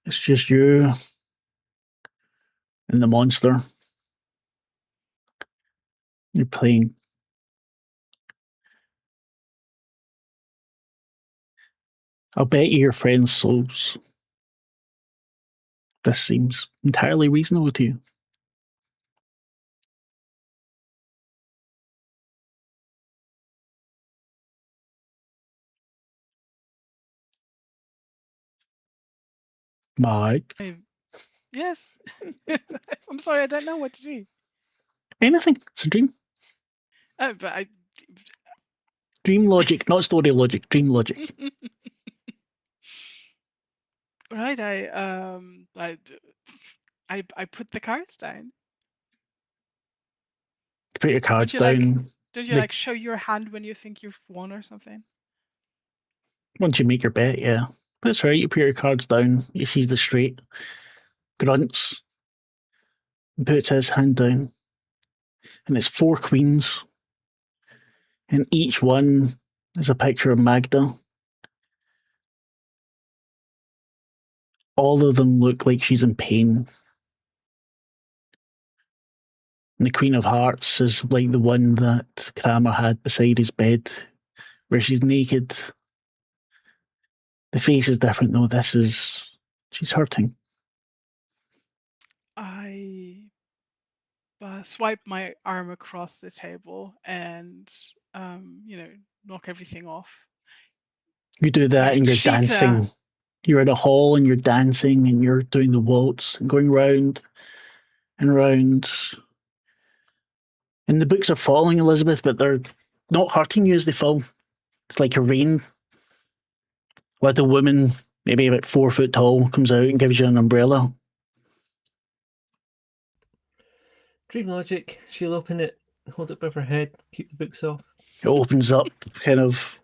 It's just you and the monster. You're playing. I'll bet you your friend's souls. This seems entirely reasonable to you. Mike. Yes. I'm sorry, I don't know what to do. Anything. It's a dream. But Dream logic, not story logic. Dream logic. right, I put the cards down. Put your cards you like- down. Don't you They- like show your hand when you think you've won or something? Once you make your bet, yeah. But it's right, you put your cards down, he sees the straight, grunts, and puts his hand down. And it's 4 queens. And each one is a picture of Magda. All of them look like she's in pain. And the Queen of Hearts is like the one that Kramer had beside his bed, where she's naked. The face is different though. She's hurting. I swipe my arm across the table and, knock everything off. You do that and you're Cheetah. dancing. You're in a hall and you're dancing and you're doing the waltz and going round and round. And the books are falling, Elisabeth, but they're not hurting you as they fall. It's like a rain. Little woman, maybe about 4 foot tall, comes out and gives you an umbrella. Dream logic. She'll open it, hold it above her head, keep the books off. It opens up kind of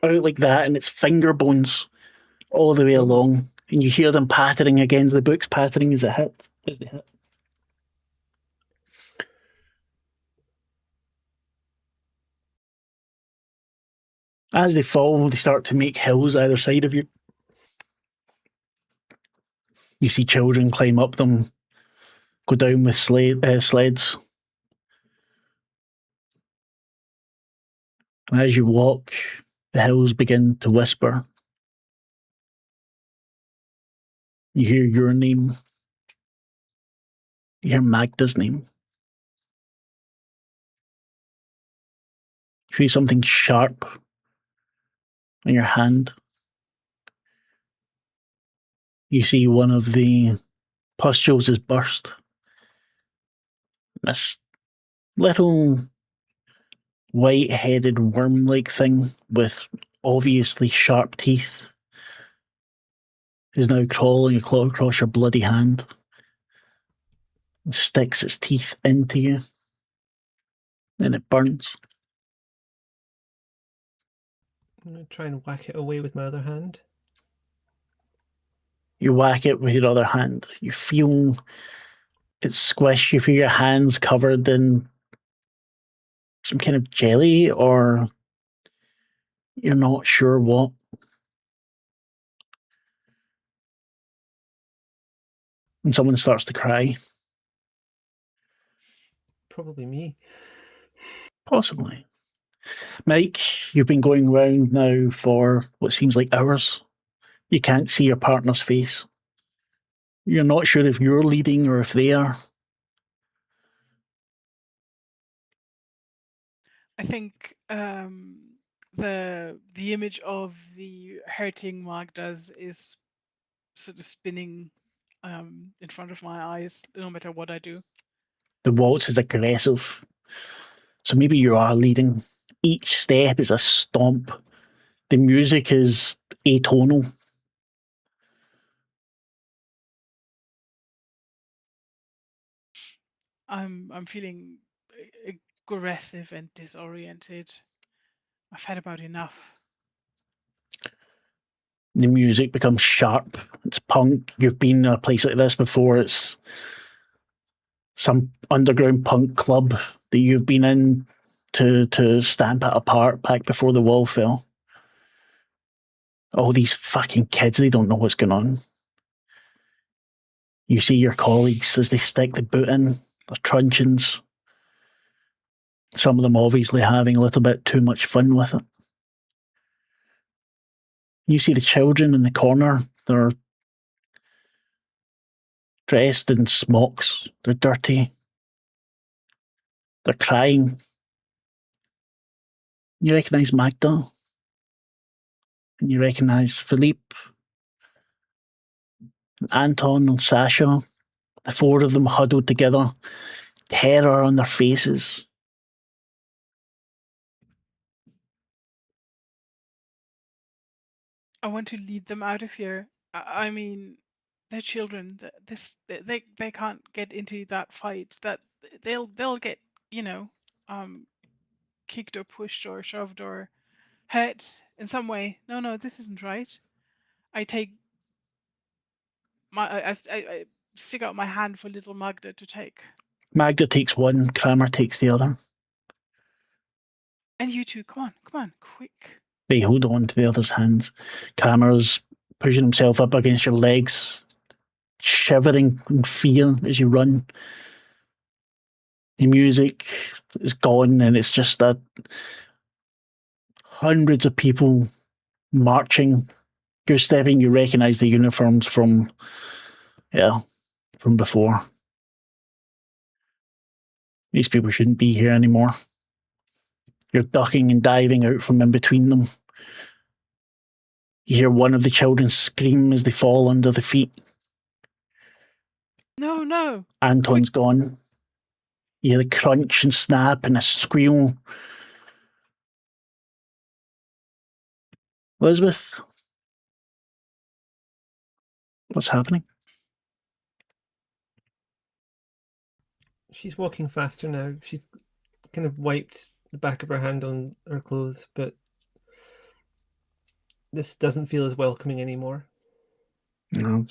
out like that, and it's finger bones all the way along. And you hear them pattering against the books, pattering as they hit. As they fall, they start to make hills either side of you. You see children climb up them, go down with sleds. And as you walk, the hills begin to whisper. You hear your name. You hear Magda's name. You feel something sharp on your hand. You see one of the pustules is burst. This little white-headed worm-like thing with obviously sharp teeth is now crawling across your bloody hand. It sticks its teeth into you. And it burns. I'm going to try and whack it away with my other hand. You whack it with your other hand. You feel it squish. You feel your hands covered in some kind of jelly, or you're not sure what. And someone starts to cry. Probably me. Possibly. Mike, you've been going round now for what seems like hours. You can't see your partner's face. You're not sure if you're leading or if they are. I think the image of the hurting Magdas is sort of spinning in front of my eyes, no matter what I do. The waltz is aggressive. So maybe you are leading. Each step is a stomp. The music is atonal. I'm feeling aggressive and disoriented. I've had about enough. The music becomes sharp. It's punk. You've been in a place like this before. It's some underground punk club that you've been in to stamp it apart back before the wall fell. All these fucking kids, they don't know what's going on. You see your colleagues as they stick the boot in, their truncheons. Some of them obviously having a little bit too much fun with it. You see the children in the corner. They're dressed in smocks. They're dirty. They're crying. You recognise Magda. And you recognise Filip, and Anton and Sasha. The four of them huddled together. Terror on their faces. I want to lead them out of here. I mean, they're children. They can't get into that fight. That they'll get, kicked or pushed or shoved or hurt in some way. No, this isn't right. I take I stick out my hand for little Magda to take. Magda takes one, Kramer takes the other. And you two, come on, quick. They hold on to the other's hands. Kramer's pushing himself up against your legs, shivering in fear as you run. The music is gone, and it's just that hundreds of people marching, goose-stepping. You recognise the uniforms from before. These people shouldn't be here anymore. You're ducking and diving out from in between them. You hear one of the children scream as they fall under the feet. No. Anton's gone. You hear the crunch and snap and a squeal. Elizabeth, what's happening? She's walking faster now. She's kind of wiped the back of her hand on her clothes, but this doesn't feel as welcoming anymore. No,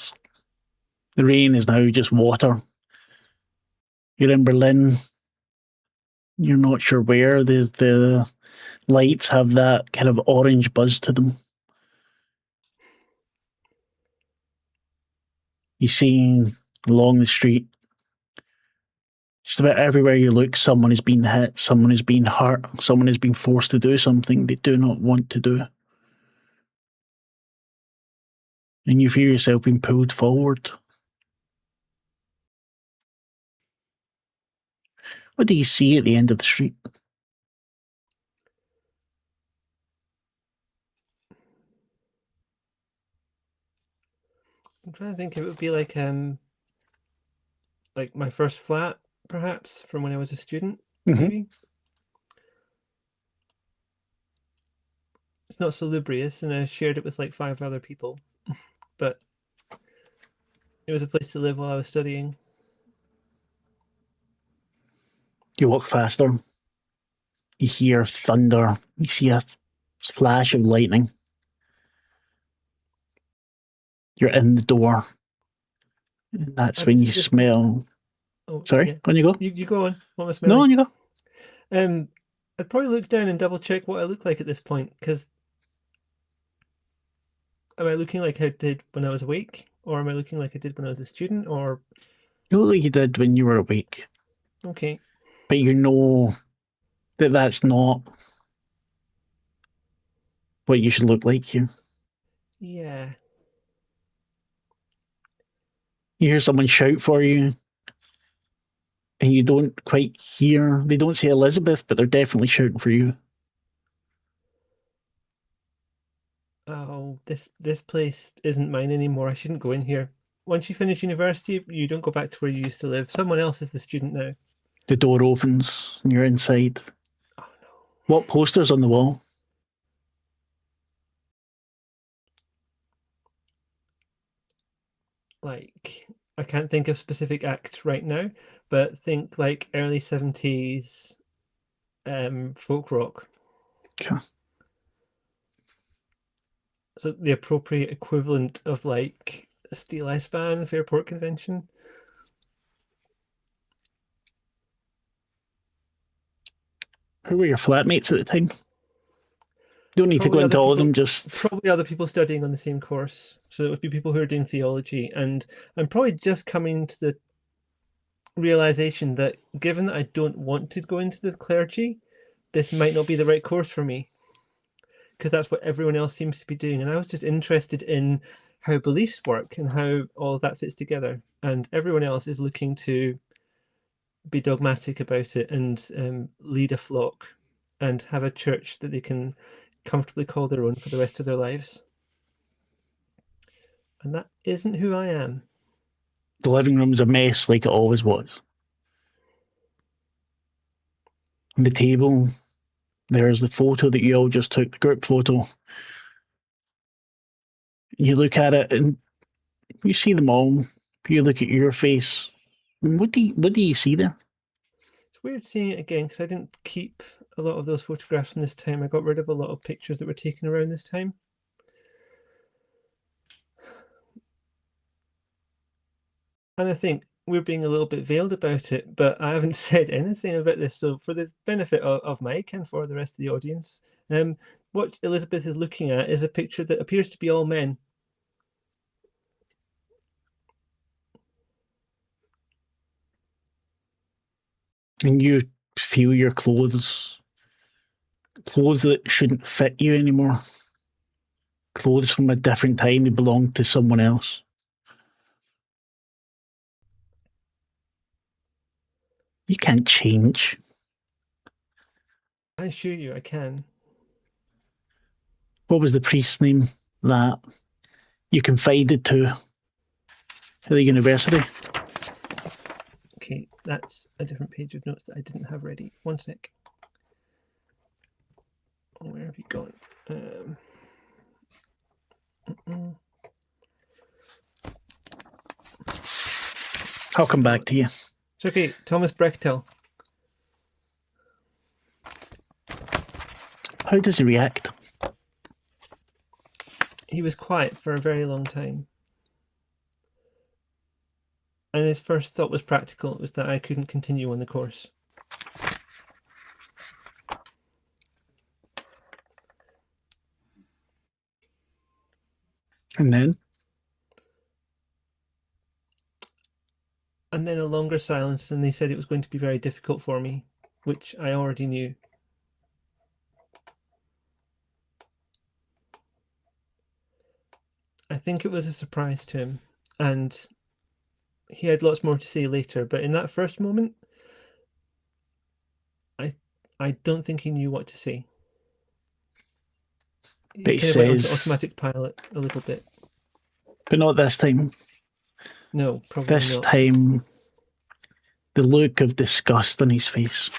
the rain is now just water. You're in Berlin. You're not sure where. The lights have that kind of orange buzz to them. You see along the street, just about everywhere you look, someone is being hit, someone is being hurt, someone is being forced to do something they do not want to do. And you feel yourself being pulled forward. What do you see at the end of the street? I'm trying to think. It would be like my first flat, perhaps, from when I was a student, maybe. It's not salubrious, and I shared it with like 5 other people, but it was a place to live while I was studying. You walk faster. You hear thunder. You see a flash of lightning. You're in the door. And that's when you smell. Oh, sorry, yeah. When you go? You go on. What am I smelling? No, on you go. I'd probably look down and double check what I look like at this point, because am I looking like I did when I was awake, or am I looking like I did when I was a student, or... You look like you did when you were awake. Okay. But you know that that's not what you should look like here. Yeah. You hear someone shout for you, and you don't quite hear. They don't say Elisabeth, but they're definitely shouting for you. Oh, this place isn't mine anymore. I shouldn't go in here. Once you finish university, you don't go back to where you used to live. Someone else is the student now. The door opens, and you're inside. Oh no. What poster's on the wall? Like, I can't think of specific acts right now, but think like early 70s folk rock. Okay. So the appropriate equivalent of like Steel Ice Band, Fairport Convention. Who were your flatmates at the time? Don't need to go into all of them, just... Probably other people studying on the same course. So it would be people who are doing theology. And I'm probably just coming to the realization that given that I don't want to go into the clergy, this might not be the right course for me, because that's what everyone else seems to be doing. And I was just interested in how beliefs work and how all of that fits together. And everyone else is looking to be dogmatic about it and lead a flock and have a church that they can comfortably call their own for the rest of their lives. And that isn't who I am. The living room's a mess like it always was. On the table, there's the photo that you all just took, the group photo. You look at it and you see them all. You look at your face. What do you see there? It's weird seeing it again because I didn't keep a lot of those photographs from this time. I got rid of a lot of pictures that were taken around this time. And I think we're being a little bit veiled about it, but I haven't said anything about this. So for the benefit of Mike and for the rest of the audience, what Elisabeth is looking at is a picture that appears to be all men. And you feel your clothes that shouldn't fit you anymore. Clothes from a different time, they belong to someone else. You can't change. I assure you I can. What was the priest's name that you confided to at the university? Okay, that's a different page of notes that I didn't have ready. One sec. Where have you gone? I'll come back to you. It's okay. Thomas Brechtel. How does he react? He was quiet for a very long time. And his first thought was practical. It was that I couldn't continue on the course. And then? And then a longer silence, and they said it was going to be very difficult for me, which I already knew. I think it was a surprise to him, and he had lots more to say later, but in that first moment, I don't think he knew what to say. But He he kind of went onto says, automatic pilot a little bit. but not this time. No, probably This not. time, the look of disgust on his face.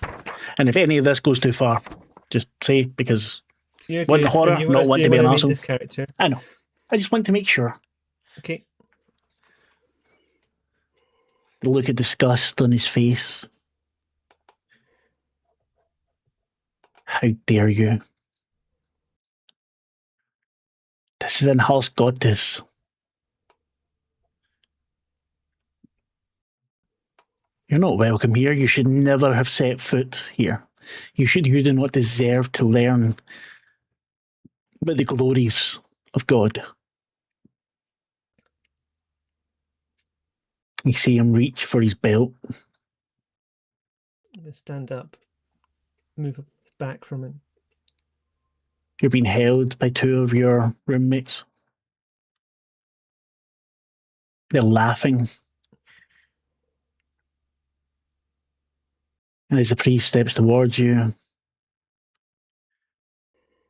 And if any of this goes too far, just say, because You're want the good, horror, and you not us want to doing be what an I made arsehole. this character. I know. I just want to make sure. Okay. The look of disgust on his face. How dare you? This is an house goddess. You're not welcome here. You should never have set foot here. You do not deserve to learn about the glories of God. You see him reach for his belt. I'm going to stand up, move back from him. You're being held by two of your roommates. They're laughing. And as the priest steps towards you,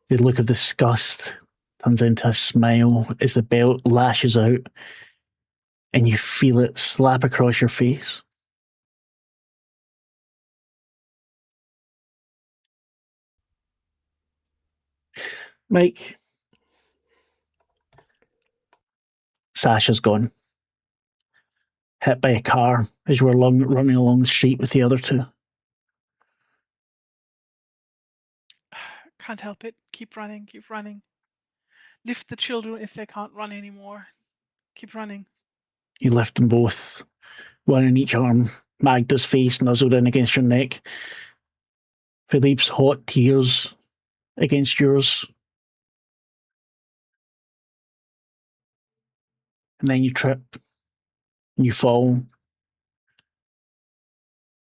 the look of disgust turns into a smile as the belt lashes out and you feel it slap across your face. Mike, Sasha's gone. Hit by a car as you were running along the street with the other two. Can't help it. Keep running, keep running. Lift the children if they can't run anymore. Keep running. You lift them both, one in each arm. Magda's face nuzzled in against your neck. Philippe's hot tears against yours. And then you trip and you fall.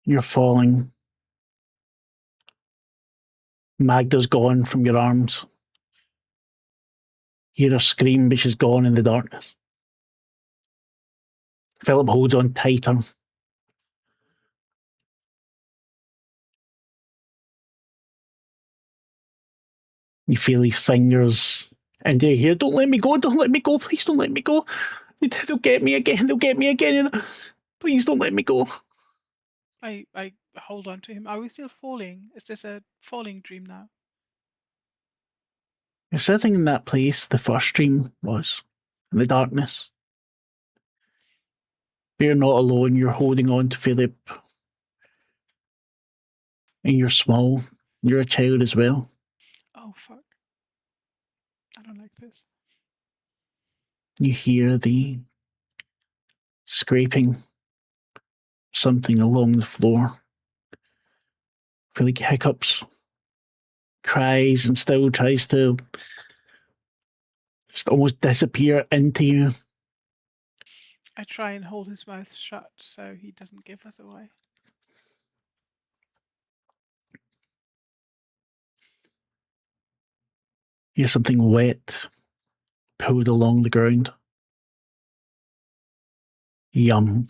You're falling. Magda's gone from your arms. You hear her scream, but she's gone in the darkness. Philip holds on tighter. You feel his fingers into your hair. Don't let me go, don't let me go, please don't let me go. They'll get me again. Please don't let me go. I hold on to him. Are we still falling? Is this a falling dream now? You're sitting in that place the first dream was, in the darkness. You're not alone, you're holding on to Philip. And you're small. You're a child as well. Oh, fuck. I don't like this. You hear the scraping something along the floor. Philip hiccups, cries, and still tries to just almost disappear into you. I try and hold his mouth shut so he doesn't give us away. You hear something wet pulled along the ground. Yum.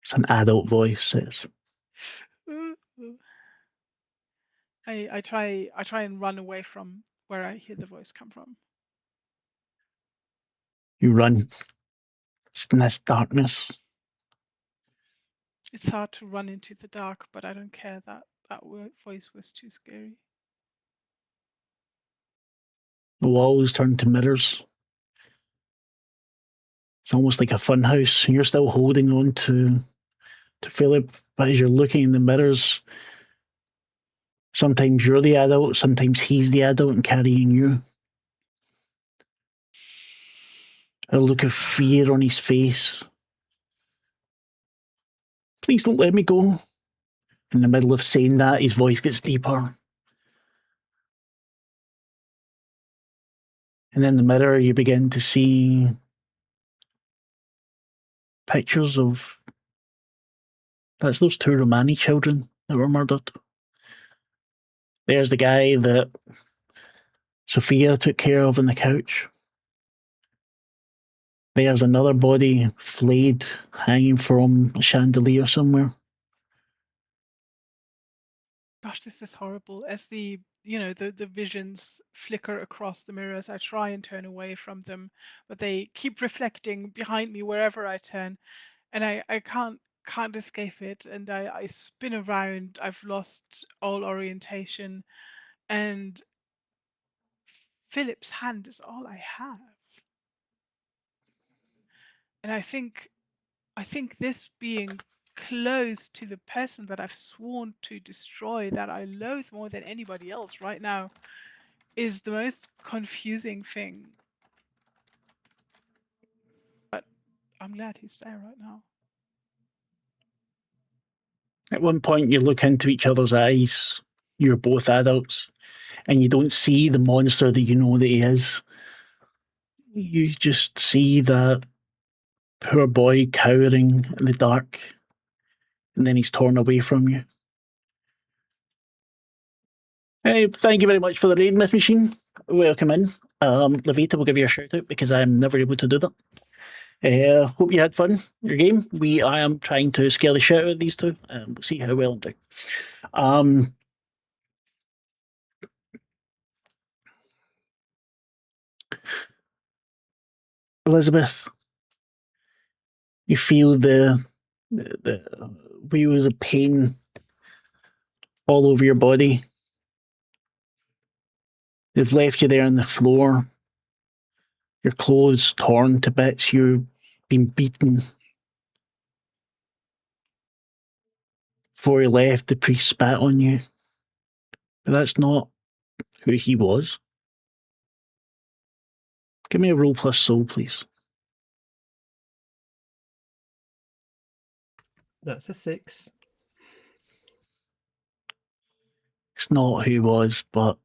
It's an adult voice says. I try and run away from where I hear the voice come from. You run. Just in this darkness. It's hard to run into the dark, but I don't care. That voice was too scary. The walls turn to mirrors. It's almost like a fun house. You're still holding on to Philip, but as you're looking in the mirrors, sometimes you're the adult, sometimes he's the adult and carrying you. A look of fear on his face. Please don't let me go. In the middle of saying that, his voice gets deeper. And in the mirror, you begin to see pictures of... That's those two Romani children that were murdered. There's the guy that Sophia took care of on the couch. There's another body, flayed, hanging from a chandelier somewhere. Gosh, this is horrible. As the visions flicker across the mirrors, I try and turn away from them, but they keep reflecting behind me wherever I turn, and I can't escape it. And I spin around. I've lost all orientation, and Philip's hand is all I have. And I think this being close to the person that I've sworn to destroy, that I loathe more than anybody else right now, is the most confusing thing. But I'm glad he's there right now. At one point, you look into each other's eyes. You're both adults, and you don't see the monster that you know that he is. You just see that poor boy cowering in the dark, and then he's torn away from you. Hey, thank you very much for the raid, Myth Machine. Welcome in. Lavaita will give you a shout out because I'm never able to do that. Hope you had fun. Your game. I am trying to scare the shit out of these two. We'll see how well I'm doing. Elisabeth, you feel the wheels of pain all over your body. They've left you there on the floor. Your clothes torn to bits. You've been beaten. Before he left, the priest spat on you. But that's not who he was. Give me a roll plus soul, please. That's a 6. It's not who he was, but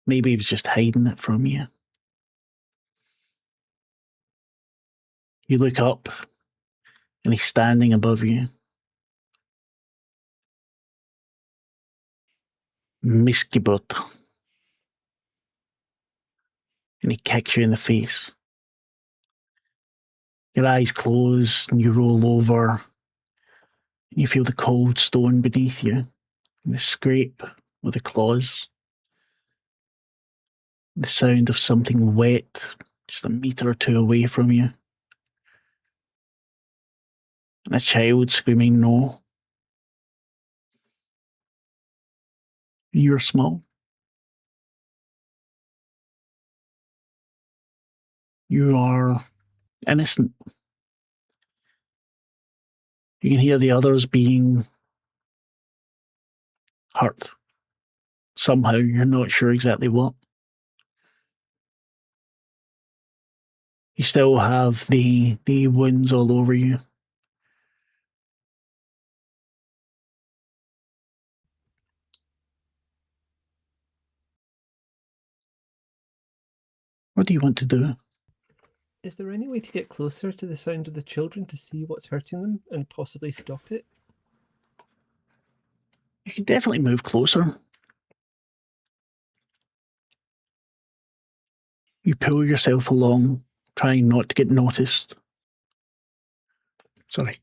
maybe he was just hiding it from you. You look up, and he's standing above you. Missgeburt. And he kicks you in the face. Your eyes close, and you roll over, and you feel the cold stone beneath you, and the scrape with the claws. The sound of something wet, just a metre or two away from you. And a child screaming no. You're small. You are innocent. You can hear the others being hurt. Somehow, you're not sure exactly what. You still have the wounds all over you. What do you want to do? Is there any way to get closer to the sound of the children to see what's hurting them and possibly stop it? You can definitely move closer. You pull yourself along, trying not to get noticed. Sorry.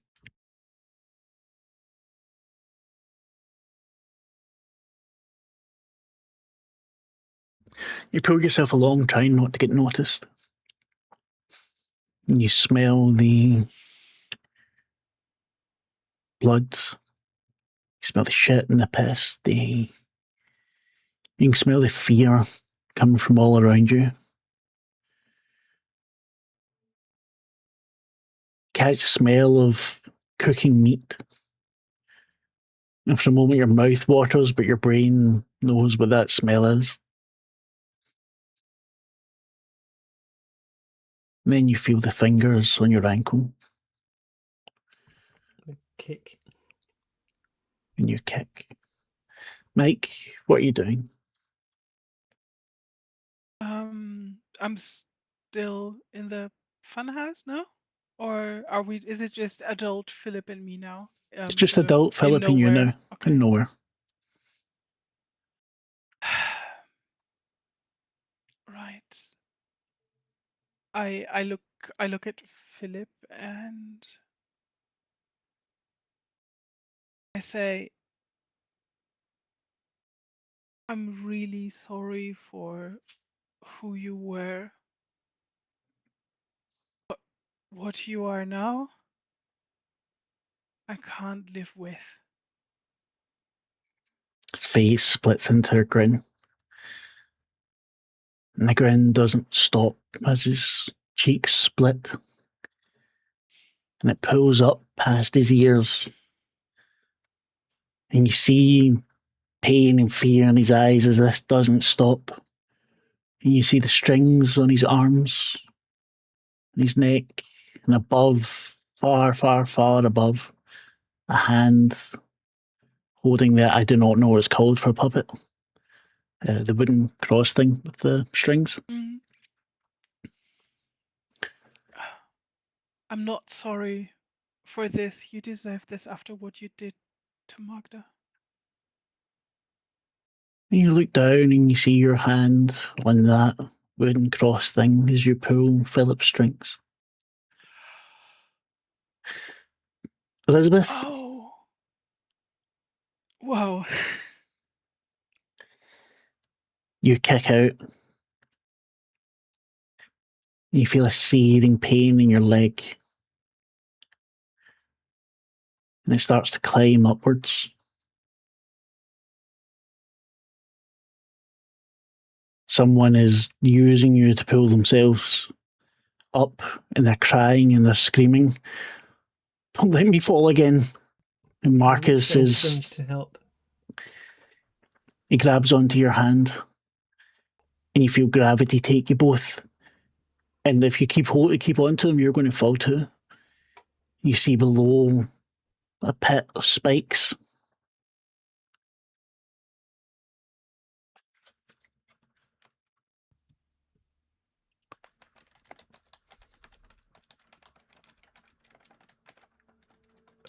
You pull yourself along, trying not to get noticed. And you smell the blood. You smell the shit and the piss. You can smell the fear coming from all around you. Catch the smell of cooking meat. And for a moment your mouth waters, but your brain knows what that smell is. And then you feel the fingers on your ankle. Kick. And you kick. Mike, what are you doing? I'm still in the fun house now, or are we? Is it just adult Philip and me now? It's just sort of adult in Philip and you now. nowhere. Okay. In nowhere. Right. I look at Philip and I say, I'm really sorry for who you were. But what you are now, I can't live with. His face splits into a grin. And the grin doesn't stop as his cheeks split. And it pulls up past his ears. And you see pain and fear in his eyes as this doesn't stop. And you see the strings on his arms, and his neck, and above, far, far, far above, a hand holding the, I do not know what it's called for a puppet, the wooden cross thing with the strings. Mm. I'm not sorry for this. You deserve this after what you did to Magda. And you look down and you see your hand on that wooden cross thing as you pull Philip's strings. Elisabeth, Oh. Whoa. you kick out. You feel a searing pain in your leg. And it starts to climb upwards. Someone is using you to pull themselves up, and they're crying and they're screaming, "Don't let me fall again." And Marcus Reach is... them to help. He grabs onto your hand, and you feel gravity take you both. And if you keep onto him, you're going to fall too. You see below a pit of spikes.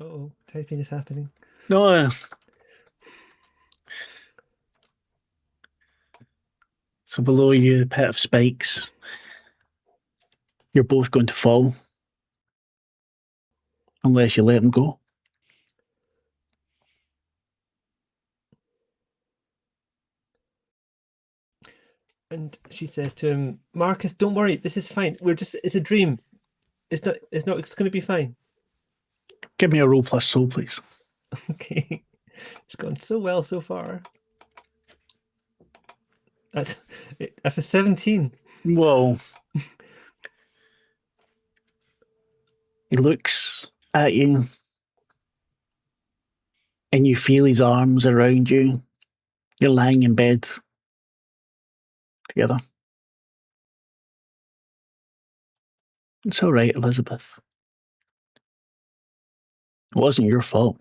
Uh-oh, typing is happening. No. So below you, a pit of spikes. You're both going to fall. Unless you let him go. And she says to him, Marcus, don't worry, this is fine. It's a dream. It's going to be fine. Give me a roll plus soul, please. Okay. It's gone so well so far. That's a 17. Whoa. He looks at you, and you feel his arms around you. You're lying in bed together. It's all right, Elisabeth. It wasn't your fault.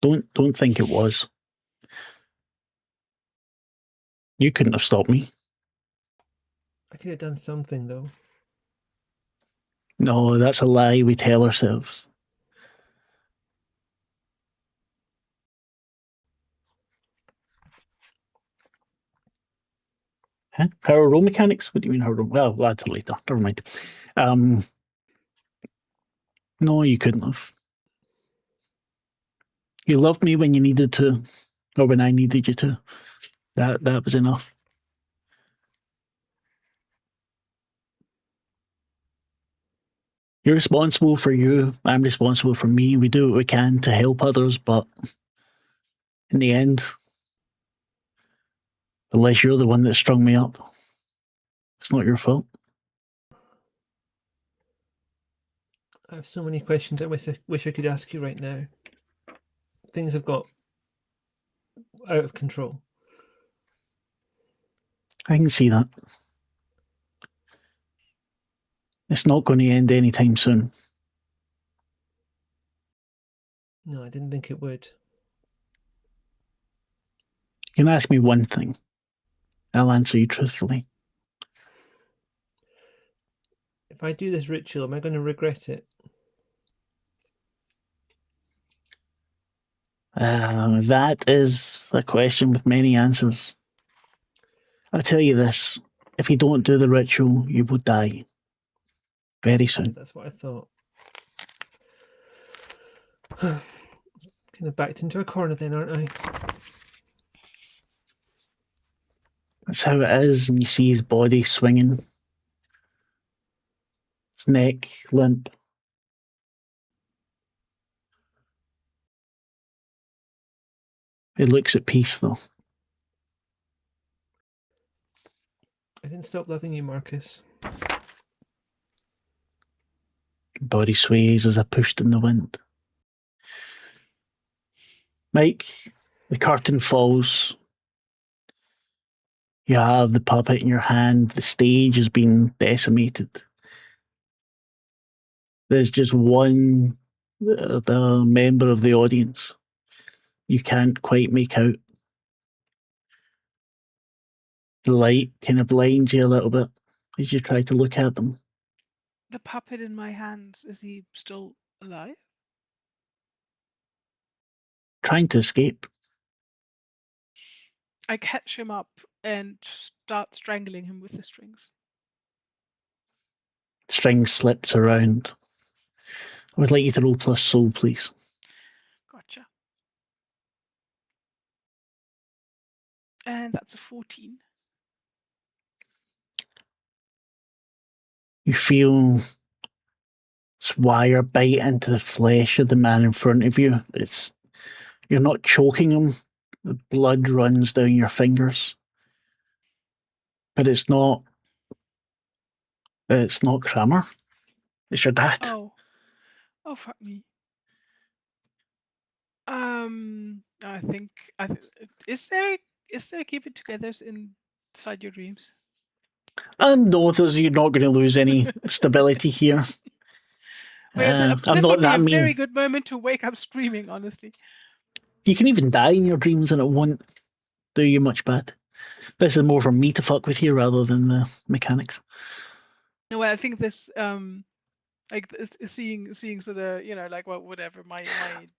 Don't think it was. You couldn't have stopped me. I could have done something though. No, that's a lie we tell ourselves. Huh? Power roll mechanics? What do you mean, how roll? Well, that's later. Never mind. No, you couldn't have. You loved me when you needed to, or when I needed you to. That was enough. You're responsible for you. I'm responsible for me. We do what we can to help others, but in the end, Unless you're the one that strung me up. It's not your fault. I have so many questions I wish I could ask you right now. Things have got out of control. I can see that. It's not going to end anytime soon. No, I didn't think it would. You can ask me one thing. I'll answer you truthfully. If I do this ritual, am I going to regret it? That is a question with many answers. I'll tell you this. If you don't do the ritual, you will die. Very soon. That's what I thought. Kind of backed into a corner then, aren't I? That's how it is, and you see his body swinging. His neck limp. He looks at peace, though. I didn't stop loving you, Marcus. Body sways as I pushed in the wind. Mike, the curtain falls. You have the puppet in your hand. The stage has been decimated. There's just one the member of the audience. You can't quite make out. The light kind of blinds you a little bit as you try to look at them. The puppet in my hands, is he still alive? Trying to escape. I catch him up and start strangling him with the strings. String slips around. I would like you to roll plus soul, please. Gotcha. And that's a 14. You feel this wire bite into the flesh of the man in front of you. You're not choking him. The blood runs down your fingers. But it's not Kramer. It's your dad. Oh, fuck me. Is there keep it together inside your dreams? No, you're not going to lose any stability here. Well, I'm this not would be that a mean. very good moment to wake up screaming, honestly. You can even die in your dreams and it won't do you much bad. This is more for me to fuck with you rather than the mechanics. No, I think this like seeing sort of, like whatever my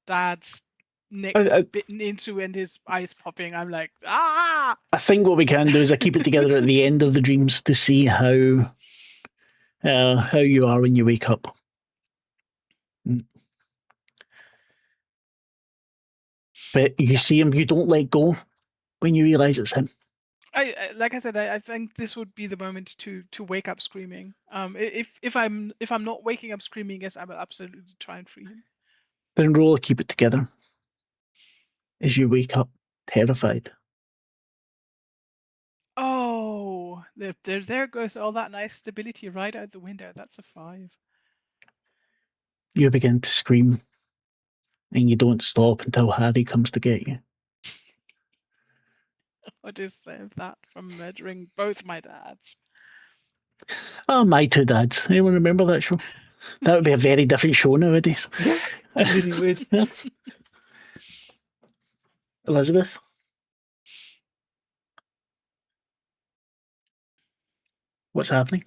dad's neck bitten into and his eyes popping, I'm like, ah! I think what we can do is I keep it together at the end of the dreams to see how you are when you wake up. But you see him, you don't let go when you realise it's him. Like I said, I think this would be the moment to wake up screaming. If I'm not waking up screaming, yes, I will absolutely try and free him. Then roll a keep it together as you wake up terrified. Oh, there goes all that nice stability right out the window. That's a 5. You begin to scream, and you don't stop until Harry comes to get you. What is save that from murdering both my dads? Oh, My Two Dads. Anyone remember that show? That would be a very different show nowadays. Yeah, it really would. Elisabeth? What's happening?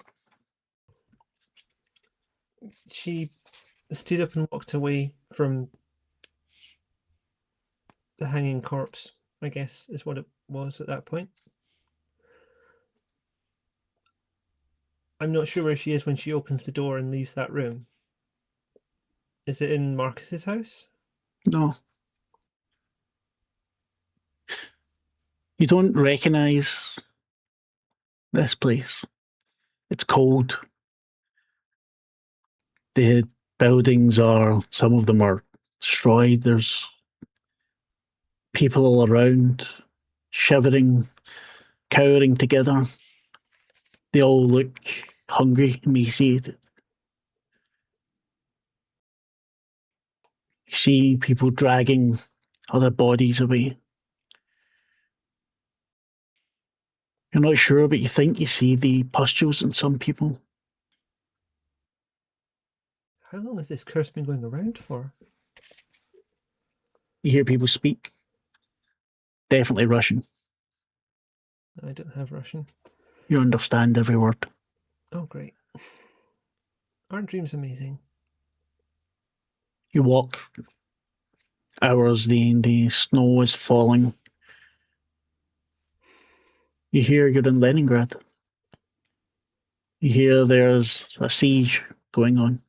She stood up and walked away from the hanging corpse, I guess, is what it was at that point. I'm not sure where she is when she opens the door and leaves that room. Is it in Marcus's house? No. You don't recognise this place. It's cold. The buildings some of them are destroyed. There's people all around, shivering. cowering together. They all look hungry, emaciated. You see people dragging other bodies away. You're not sure, but you think you see the pustules in some people. How long has this curse been going around for? You hear people speak. Definitely Russian. I don't have Russian. You understand every word. Oh, great. Aren't dreams amazing? You walk hours, the snow is falling. You hear you're in Leningrad. You hear there's a siege going on.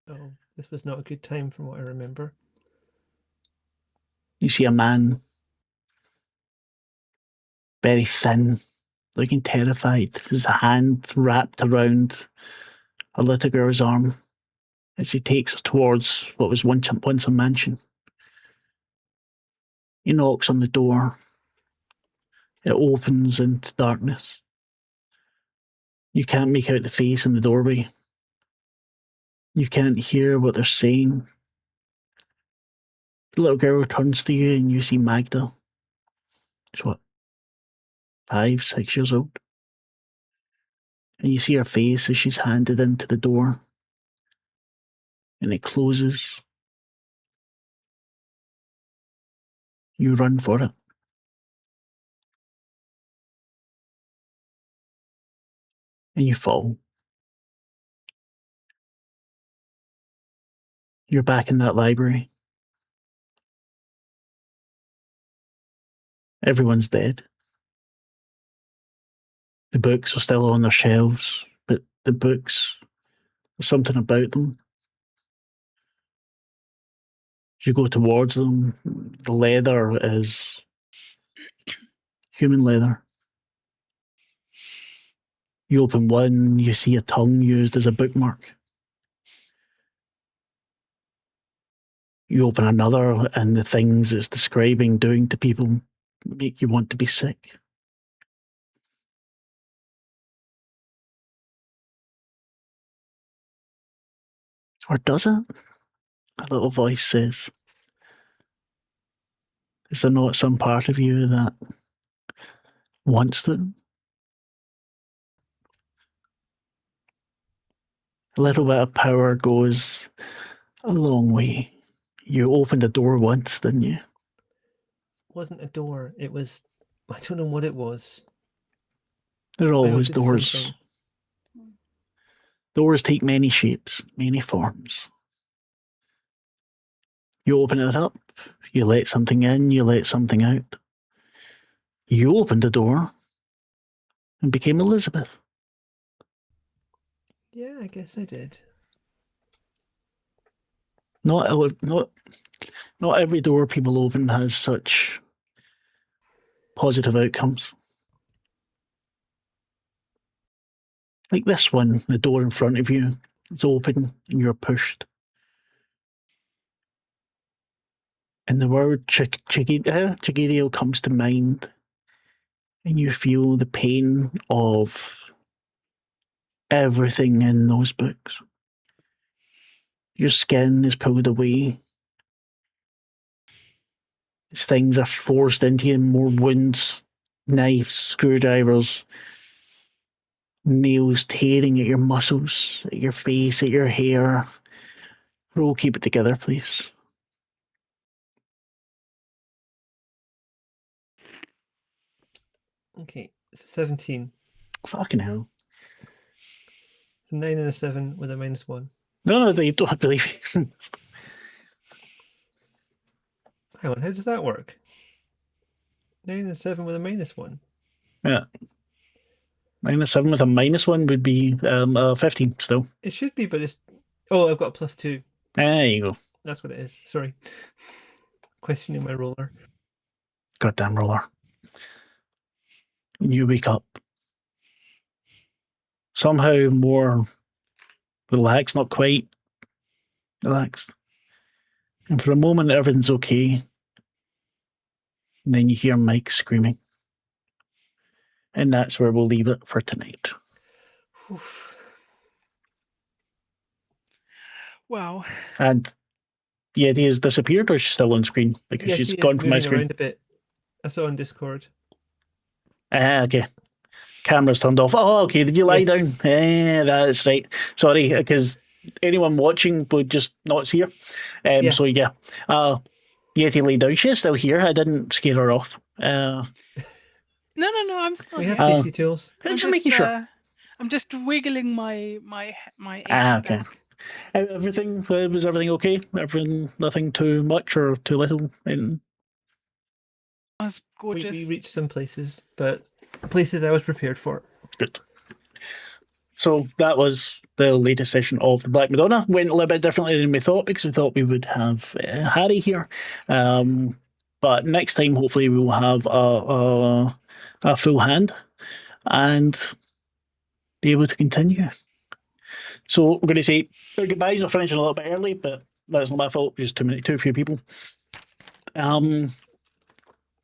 Oh, this was not a good time from what I remember. You see a man, very thin, looking terrified, his hand wrapped around a little girl's arm as he takes her towards what was once a mansion. He knocks on the door. It opens into darkness. You can't make out the face in the doorway. You can't hear what they're saying. The little girl turns to you and you see Magda. She's what, 5, 6 years old? And you see her face as she's handed into the door. And it closes. You run for it. And you fall. You're back in that library. Everyone's dead. The books are still on their shelves, but the books, there's something about them. As you go towards them, the leather is human leather. You open one, you see a tongue used as a bookmark. You open another, and the things it's describing doing to people make you want to be sick. Or does it? A little voice says. Is there not some part of you that wants to? A little bit of power goes a long way. You opened a door once, didn't you? It wasn't a door. It was... I don't know what it was. There are I always opened doors. something. Doors take many shapes, many forms. You open it up, you let something in, you let something out. You opened a door and became Elisabeth. Yeah, I guess I did. Not every door people open has such positive outcomes. Like this one, the door in front of you is open and you're pushed. And the word Chigidio comes to mind, and you feel the pain of everything in those books. Your skin is pulled away. As things are forced into you, more wounds, knives, screwdrivers, nails tearing at your muscles, at your face, at your hair. Roll, keep it together, please. Okay, it's a 17. Fucking hell. A 9 and a 7 with a -1. No, you don't have to believe it. Hang on, how does that work? 9 and a 7 with a -1. Yeah. -7 with a -1 would be 15 still. It should be, but it's... Oh, I've got a +2. There you go. That's what it is. Sorry. Questioning my roller. Goddamn roller. You wake up. Somehow more relaxed, not quite relaxed. And for a moment, everything's okay. And then you hear Mike screaming. And that's where we'll leave it for tonight. Oof. Wow. And Yeti has disappeared, or she's still on screen because Yeah, she's she is gone from my moving screen. around a bit. I saw on Discord. Okay. Camera's turned off. Oh, okay. Did you lie down? Yes. That's right. Sorry, because anyone watching would just not see her. Yeah. So yeah, Yeti lay down. She's still here. I didn't scare her off. No, I'm still We here. have safety tools. I'm just making sure. I'm just wiggling my aching Okay. back. Everything was everything okay? Everything, nothing too much or too little. And I was gorgeous. We reached some places, but places I was prepared for. good. So that was the latest session of the Black Madonna. Went a little bit differently than we thought because we thought we would have Harry here. But next time, hopefully, we will have a full hand and be able to continue. So we're going to say our goodbyes. We're finishing a little bit early, but that's not my fault. Just too few people.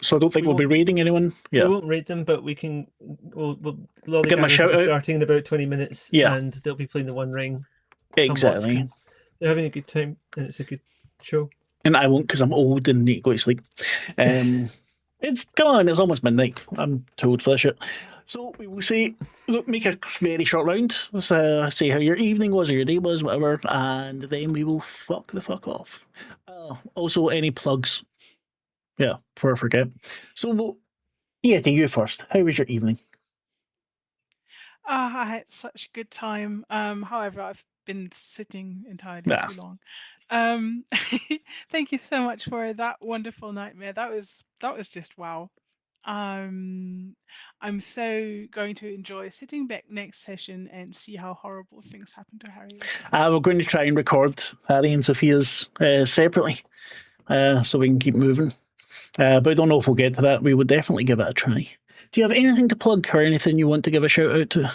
So I don't think we'll be raiding anyone. Yeah, We won't raid them, but we can. We'll give them a shout out. Starting in about 20 minutes. Yeah. And they'll be playing the One Ring. Come watch, exactly. 'cause they're having a good time, and it's a good show. And I won't because I'm old and need to go to sleep. It's come on, it's almost midnight. I'm too old for this shit. So we will say, look, make a very short round. Let's say how your evening was or your day was, whatever, and then we will fuck the fuck off. Also, any plugs? Yeah, before I forget. So, yeah, to you first. How was your evening? I had such a good time. However, I've been sitting entirely Yeah. too long. Thank you so much for that wonderful nightmare. That was just wow. I'm so going to enjoy sitting back next session and see how horrible things happen to Harry. We're going to try and record Harry and Sophia's separately so we can keep moving. But I don't know if we'll get to that. We would definitely give it a try. Do you have anything to plug or anything you want to give a shout out to?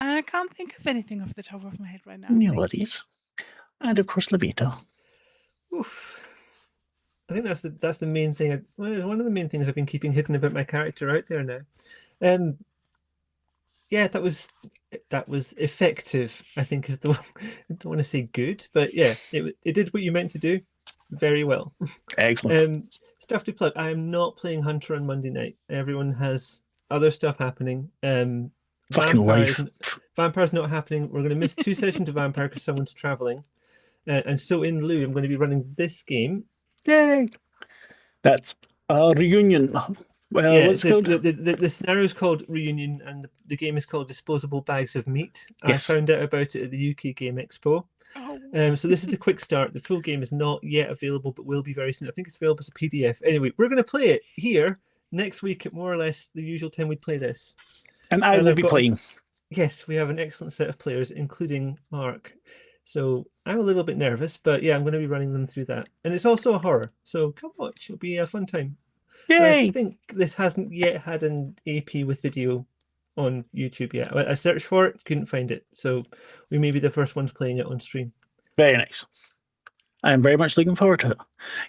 I can't think of anything off the top of my head right now. No worries. And of course, Lavaita. Oof. I think that's the main thing. One of the main things I've been keeping hidden about my character out there now. Yeah, that was effective. I think is the one. I don't want to say good, but yeah, it did what you meant to do very well. Excellent. Stuff to plug. I am not playing Hunter on Monday night. Everyone has other stuff happening. Fucking life. Vampire's not happening. We're going to miss 2 sessions of Vampire because someone's traveling. And so in lieu, I'm going to be running this game. Yay! That's a reunion. Well, Yeah, what's called? the scenario is called Reunion, and the game is called Disposable Bags of Meat. Yes. I found out about it at the UK Game Expo. Oh. So this is the quick start. The full game is not yet available, but will be very soon. I think it's available as a PDF. Anyway, we're going to play it here next week at more or less the usual time we play this. And I will be playing. Yes, we have an excellent set of players, including Marc. So I'm a little bit nervous, but yeah, I'm going to be running them through that. And it's also a horror, so come watch. It'll be a fun time. Yay! I think this hasn't yet had an AP with video on YouTube yet. I searched for it, couldn't find it. So we may be the first ones playing it on stream. Very nice. I'm very much looking forward to it.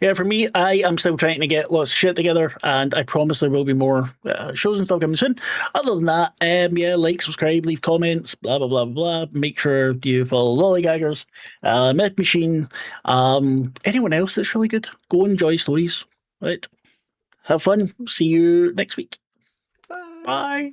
Yeah, for me, I am still trying to get lots of shit together, and I promise there will be more shows and stuff coming soon. Other than that, yeah, like, subscribe, leave comments, blah, blah, blah, blah. Make sure you follow Lollygaggers, Myth Machine, anyone else that's really good. Go enjoy stories. Right. Have fun. See you next week. Bye. Bye.